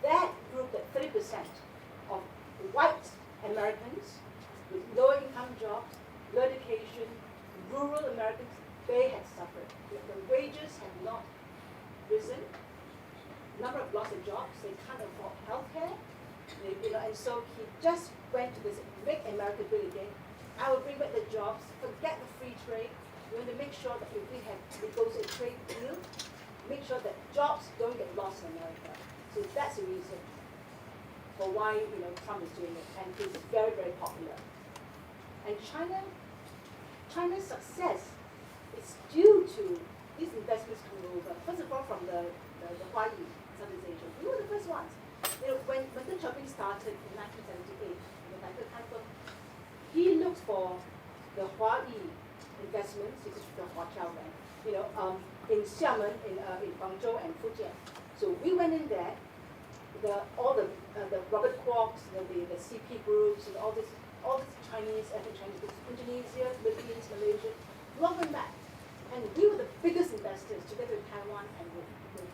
that group, that 30% of white Americans with low income jobs, low education, rural Americans, they had suffered. The wages have not risen. Number of loss of jobs, they can't afford healthcare. And so he just went to this, make America great again. I will bring back the jobs, forget the free trade. We want to make sure that if we have negotiated a trade deal, make sure that jobs don't get lost in America. So that's the reason for why Trump is doing it, and he's very, very popular. And China's success is due to these investments coming over. First of all, from the Hawaii, Southeast Asia. We were the first ones. When Deng Xiaoping started in 1978, he looked for the Hawaii investments, this is the hotel then, in Xiamen, in Guangzhou and Fujian. So we went in there, all the Robert Kwok's, the CP groups, and all this Chinese, ethnic Chinese groups, Indonesia, Philippines, Malaysia, we all went back. And we were the biggest investors together with Taiwan and with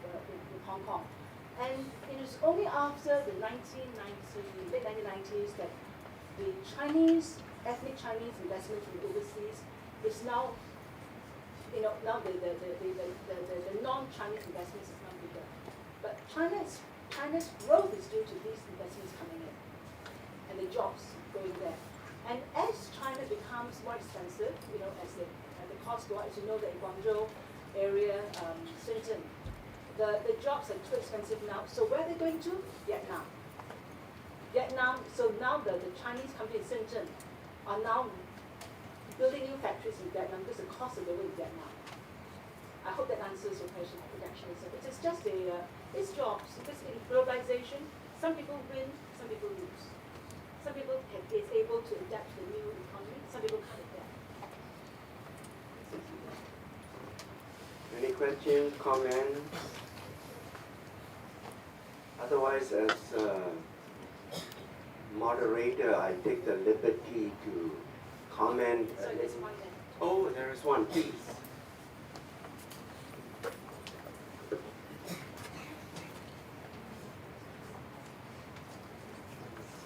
Hong Kong. And it was only after the late 1990s that the Chinese, ethnic Chinese investment from overseas is now, now the non-Chinese investments is now bigger. But China's growth is due to these investments coming in and the jobs going there. And as China becomes more expensive, as the costs go up, as you know, the Guangzhou area, Shenzhen, the jobs are too expensive now. So where are they going to? Vietnam. So now the Chinese company in Shenzhen are now building new factories in Vietnam because the cost of living in Vietnam. I hope that answers your question of protectionism. It is just it's jobs. Basically, globalization, some people win, some people lose. Some people is able to adapt to the new economy, some people can't adapt. Any questions, comments? Otherwise, as moderator, I take the liberty to comment. So there's one there. Oh, there is one, please.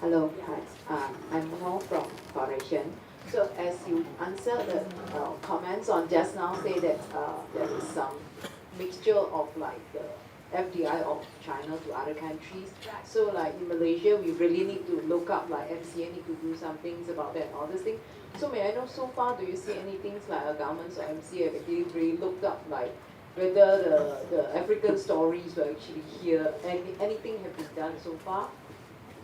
Hello, hi. I'm Mo from Foundation. So as you answer the comments on just now, say that there is some mixture of like the FDI of China to other countries. So like in Malaysia, we really need to look up like MCA need to do some things about that and all this thing. So may I know so far, do you see any things like a government or MCA have actually really looked up like whether the African stories were actually here, and anything have been done so far?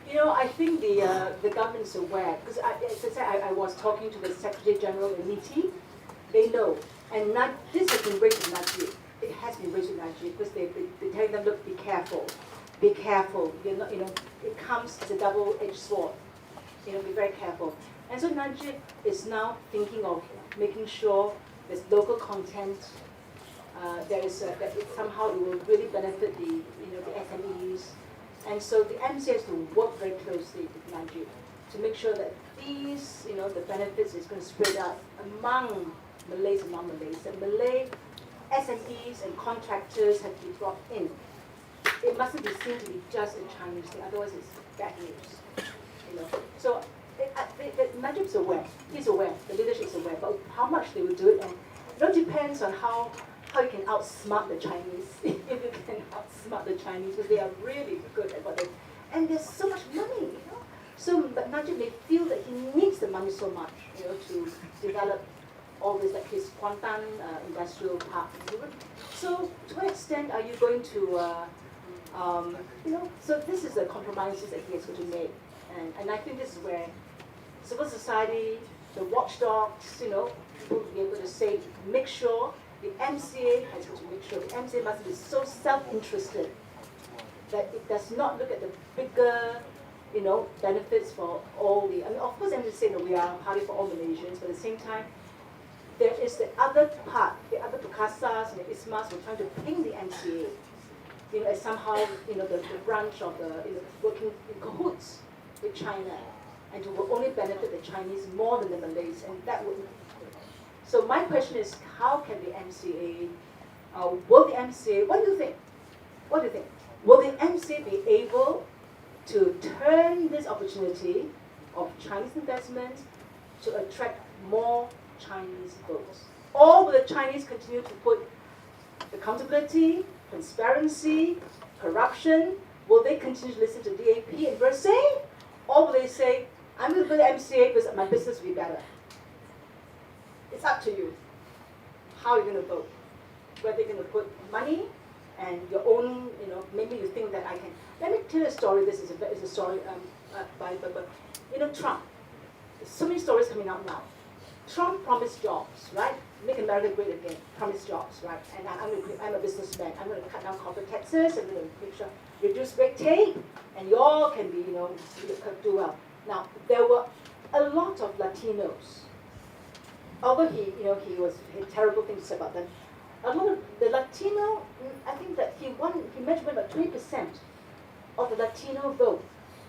You know, I think the government is aware, because as I said, I was talking to the Secretary General in Niti. They know, and this has been raised in Najib. It has been raised in Najib because they're telling them, look, be careful, be careful. You're not, you know, it comes as a double-edged sword. You know, be very careful. And so Najib is now thinking of making sure there's local content. That somehow it will really benefit the SMEs. And so the MCA has to work very closely with Najib to make sure that these, the benefits is going to spread out among Malays and non-Malays. And Malay SMEs and contractors have to be brought in. It mustn't be seen to be just a Chinese thing, otherwise it's bad news. So Najib's aware. He's aware. The leadership is aware. But how much they will do it, and it depends on how you can outsmart the Chinese. If you can outsmart the Chinese, because they are really good at what they. And there's so much money, So, but Najib may feel that he needs the money so much, to develop all this, like his Kuantan industrial park. So, to what extent are you going to, So this is the compromises that he has got to make, and I think this is where civil society, the watchdogs, people will be able to say, make sure. The MCA has to make sure the MCA must be so self-interested that it does not look at the bigger, benefits for all the. I mean, of course, MCA say that we are a party for all Malaysians, but at the same time, there is the other part, the other Pukasas and the ISMAs who are trying to ping the MCA, as somehow, the branch of the, working in cahoots with China, and to will only benefit the Chinese more than the Malays, and that would. So my question is, how can the MCA, will the MCA, what do you think? What do you think? Will the MCA be able to turn this opportunity of Chinese investments to attract more Chinese votes? Or will the Chinese continue to put accountability, transparency, corruption? Will they continue to listen to DAP and Bersay? Or will they say, I'm going to go to the MCA because my business will be better? It's up to you. How are you going to vote? Whether you're going to put money and your own, maybe you think that I can. Let me tell you a story. This is a story by Trump. There's so many stories coming out now. Trump promised jobs, right? Make America great again. Promised jobs, right? And I'm a businessman. I'm going to cut down corporate taxes. I'm going to make sure reduce red tape, and you all can be, do well. Now there were a lot of Latinos. Although he had terrible things to say about them, a lot of the Latino, I think that he mentioned about 20% of the Latino vote.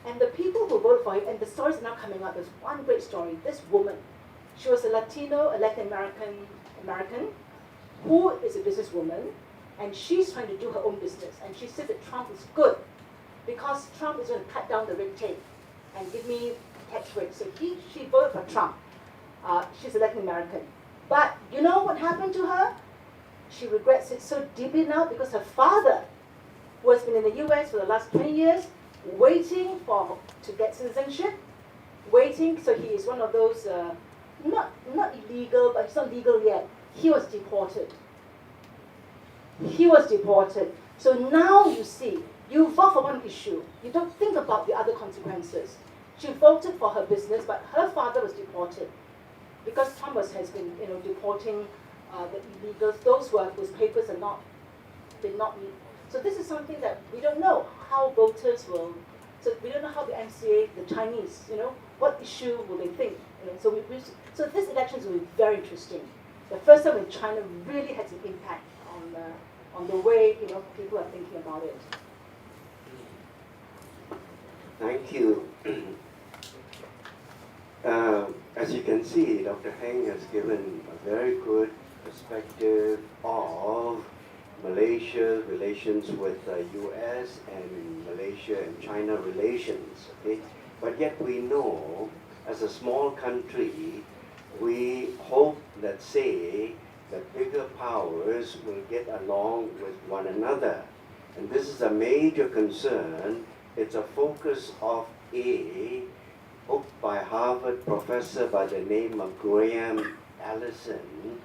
And the people who voted for him, and the stories are now coming out, there's one great story. This woman, she was a Latino, a Latin American, who is a businesswoman, and she's trying to do her own business. And she said that Trump is good, because Trump is going to cut down the red tape and give me tax rates. So she voted for Trump. She's a Latin American. But you know what happened to her? She regrets it so deeply now because her father, who has been in the US for the last 20 years, waiting to get citizenship, so he is one of those, not illegal, but he's not legal yet. He was deported. So now you see, you vote for one issue, you don't think about the other consequences. She voted for her business, but her father was deported. because Trump has been, deporting the illegals, those whose papers did not meet. So this is something that we don't know how voters will. So we don't know how the MCA, the Chinese, what issue will they think? So this election will be very interesting. The first time when China really has an impact on the way people are thinking about it. Thank you. As you can see, Dr. Heng has given a very good perspective of Malaysia's relations with the US and Malaysia and China relations. Okay? But yet we know, as a small country, we hope that, say, that bigger powers will get along with one another. And this is a major concern. It's a focus of a book by Harvard professor by the name of Graham Allison,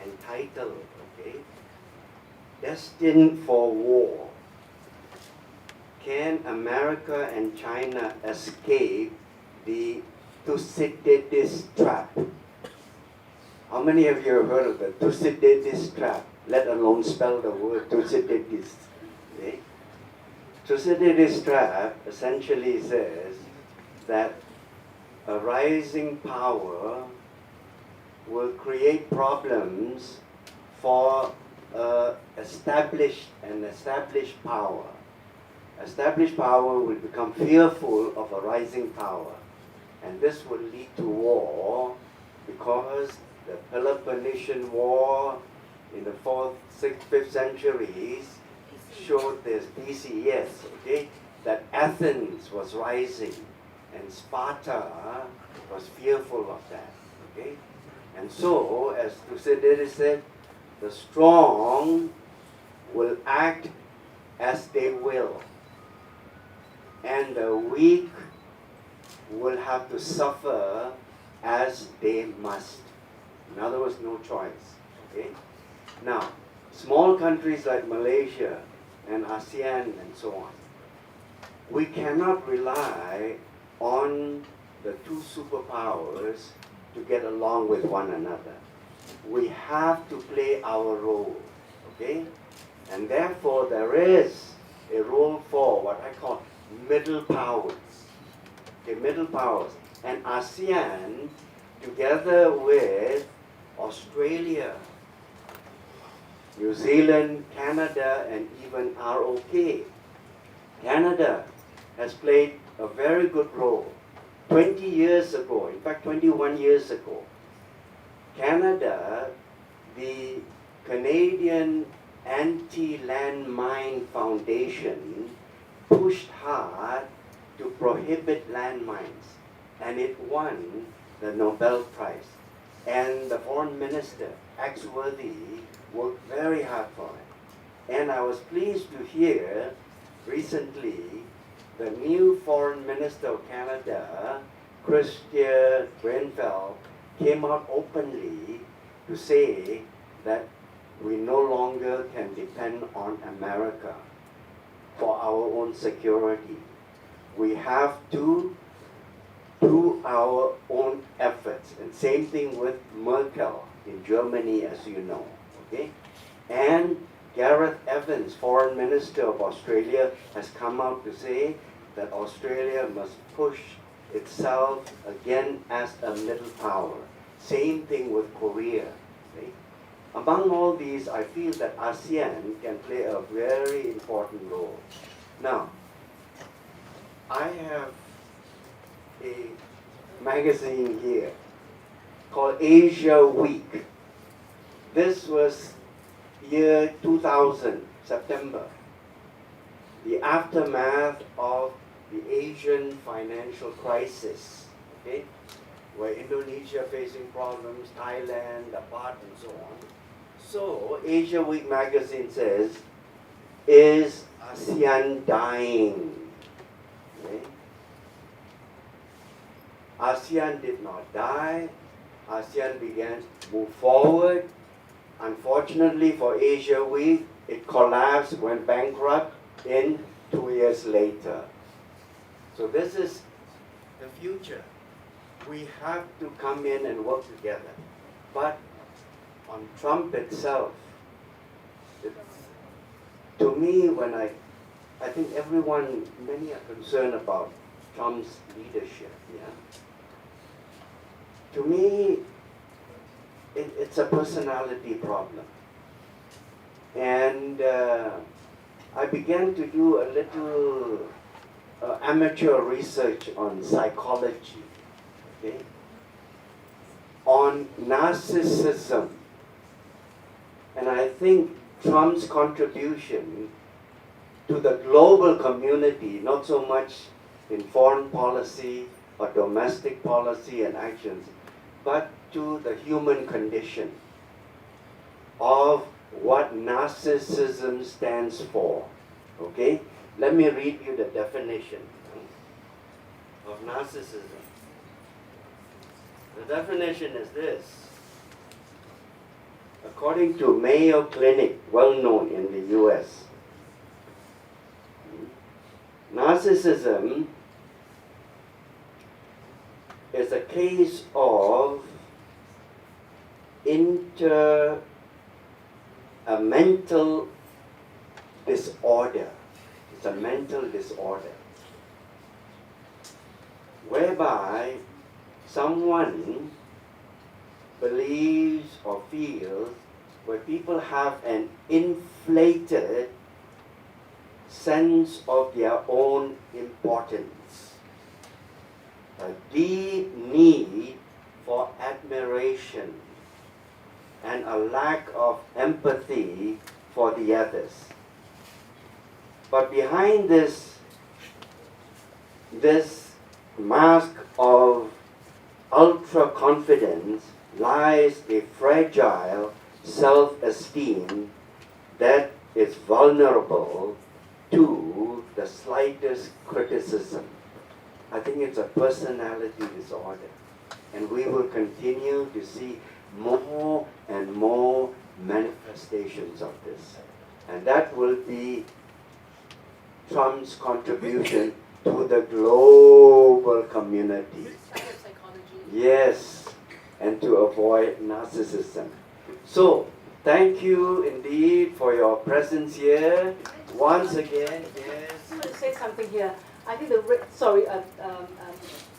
entitled, Destined for War. Can America and China escape the Thucydides trap? How many of you have heard of the Thucydides trap, let alone spell the word Thucydides? Okay? Thucydides trap essentially says that a rising power will create problems for established power. Established power will become fearful of a rising power, and this will lead to war, because the Peloponnesian War in the 4th, 6th, 5th centuries showed this BC, yes, that Athens was rising and Sparta was fearful of that. And so, as Thucydides said, the strong will act as they will, and the weak will have to suffer as they must. In other words, no choice. Now, small countries like Malaysia and ASEAN and so on, we cannot rely on the two superpowers to get along with one another. We have to play our role, and therefore there is a role for what I call middle powers. Middle powers. And ASEAN, together with Australia, New Zealand, Canada, and even ROK. Canada has played a very good role. 20 years ago, in fact 21 years ago, Canada, the Canadian Anti-Landmine Foundation pushed hard to prohibit landmines, and it won the Nobel Prize. And the foreign minister, Axworthy, worked very hard for it. And I was pleased to hear recently the new foreign minister of Canada, Chrystia Grenfell, came out openly to say that we no longer can depend on America for our own security. We have to do our own efforts. And same thing with Merkel in Germany, as you know. And Gareth Evans, Foreign Minister of Australia, has come out to say that Australia must push itself again as a middle power. Same thing with Korea. Among all these, I feel that ASEAN can play a very important role. Now, I have a magazine here called Asia Week. This was year 2000, September, the aftermath of the Asian financial crisis, where Indonesia facing problems, Thailand, apart and so on. So, Asia Week magazine says, is ASEAN dying? ASEAN did not die. ASEAN began to move forward. Unfortunately for Asia Week, it collapsed, went bankrupt in 2 years later. So this is the future. we have to come in and work together. But on Trump itself, to me, I think many are concerned about Trump's leadership, yeah. To me, it's a personality problem. And I began to do a little amateur research on psychology, okay, on narcissism. And I think Trump's contribution to the global community, not so much in foreign policy or domestic policy and actions, but to the human condition of what narcissism stands for. Okay? Let me read you the definition of narcissism. The definition is this. According to Mayo Clinic, well known in the US, narcissism is a case of a mental disorder. It's a mental disorder whereby someone believes or feels, where people have an inflated sense of their own importance, a deep need for admiration, and a lack of empathy for the others. But behind this mask of ultra-confidence lies a fragile self-esteem that is vulnerable to the slightest criticism. I think it's a personality disorder. And we will continue to see more and more manifestations of this. And that will be Trump's contribution to the global community. Yes, and to avoid narcissism. So, thank you indeed for your presence here. Once again, yes. I want to say something here. I think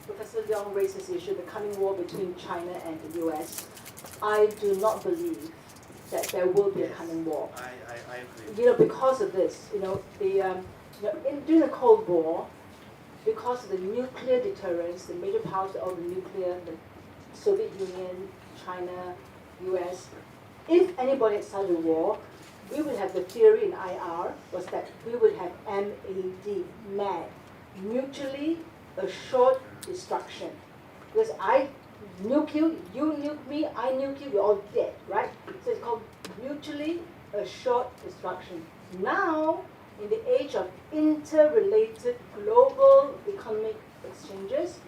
Professor Leong raised this issue, the coming war between China and the US. I do not believe that there will be a coming war. I agree. Because of this, during the Cold War, because of the nuclear deterrence, the major powers of the nuclear, the Soviet Union, China, US, if anybody had started a war, we would have the theory in IR was that we would have MAD, mutually assured destruction. Because I nuke you, you nuke me, I nuke you, we're all dead, right? So it's called mutually assured destruction. Now, in the age of interrelated global economic exchanges,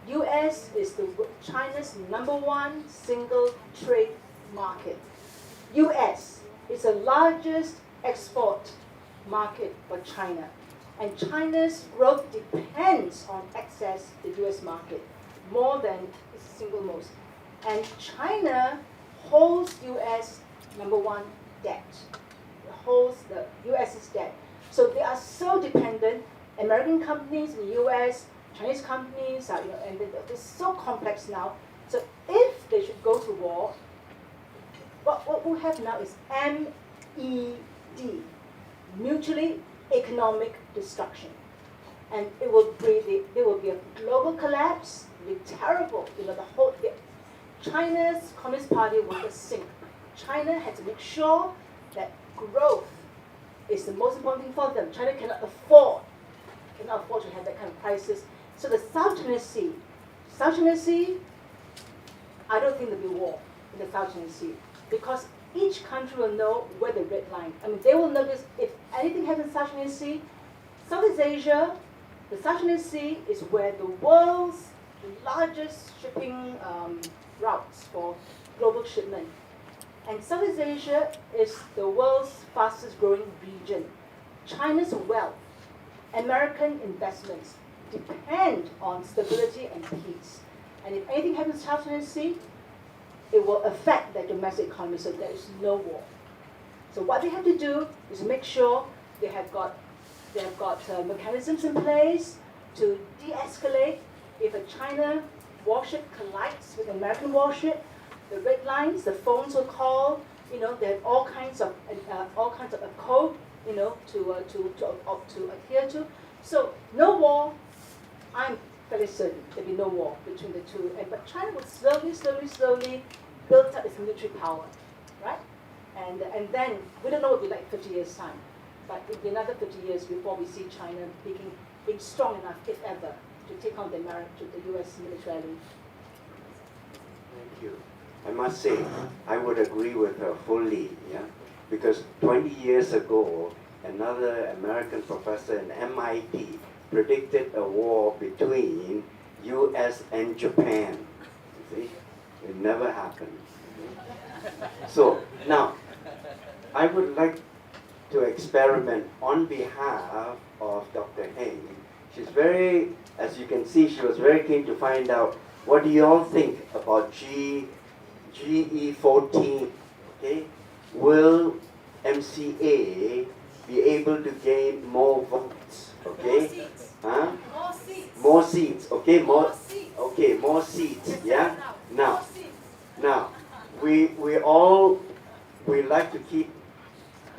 US is China's #1 single trade market. US is the largest export market for China. And China's growth depends on access to the US market, more than its single most. And China holds US #1 debt. It holds the US's debt. So they are so dependent. American companies in the US, Chinese companies are, and it's so complex now. So if they should go to war, what we'll have now is MED, mutually economic destruction. And there will be a global collapse, it'll be terrible. China's Communist Party will just sink. China had to make sure that growth is the most important thing for them. China cannot afford to have that kind of crisis. So the South China Sea, I don't think there'll be war in the South China Sea, because each country will know where the red line. I mean, they will notice if anything happens in South China Sea, Southeast Asia, the South China Sea is where the world's largest shipping routes for global shipment. And Southeast Asia is the world's fastest growing region. China's wealth, American investments depend on stability and peace. And if anything happens to South China Sea, it will affect their domestic economy, so there is no war. So what they have to do is make sure they have got mechanisms in place to de-escalate. If a China warship collides with an American warship, the red lines, the phones will call. You know, they have all kinds of a code, you know, to adhere to. So no war. I'm fairly certain there'll be no war between the two. But China will slowly build up its military power, right? And then we don't know what it'll be like 50 years time, but it'll be another 50 years before we see China being strong enough, if ever, to take on the U.S. militarily. Thank you. I must say, I would agree with her fully, yeah? Because 20 years ago, another American professor in MIT predicted a war between US and Japan. You see? It never happened. So, now, I would like to experiment on behalf of Dr. Heng. She's very, as you can see, she was very keen to find out what do you all think about GE14, okay? Will MCA be able to gain more votes, okay? More seats. Huh? More seats. More seats, okay? More seats. Okay, more seats, yeah? More Now, seats. we like to keep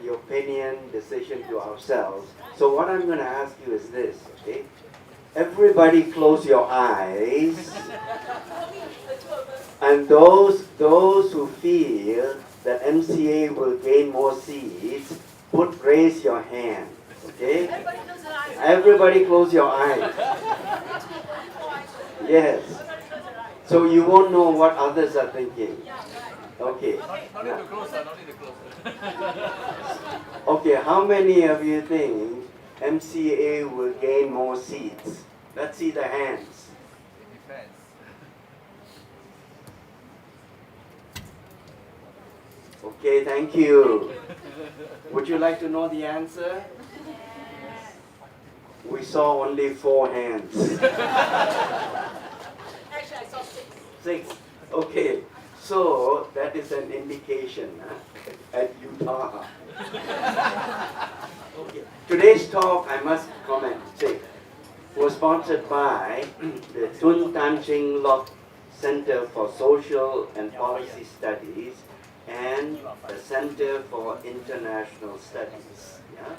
the opinion, decision to ourselves. So what I'm going to ask you is this, okay? Everybody close your eyes. And those who feel that MCA will gain more seats, raise your hand, okay? Everybody close your eyes. Yes. So you won't know what others are thinking. Okay. Okay, how many of you think MCA will gain more seats? Let's see the hands. Okay, thank you. Would you like to know the answer? We saw only 4 hands. Actually, I saw 6. 6. Okay, so that is an indication at Utah. Okay. Today's talk, I must comment, was sponsored by the 17JUL Center for Social and Policy Studies and the Center for International Studies. Yeah?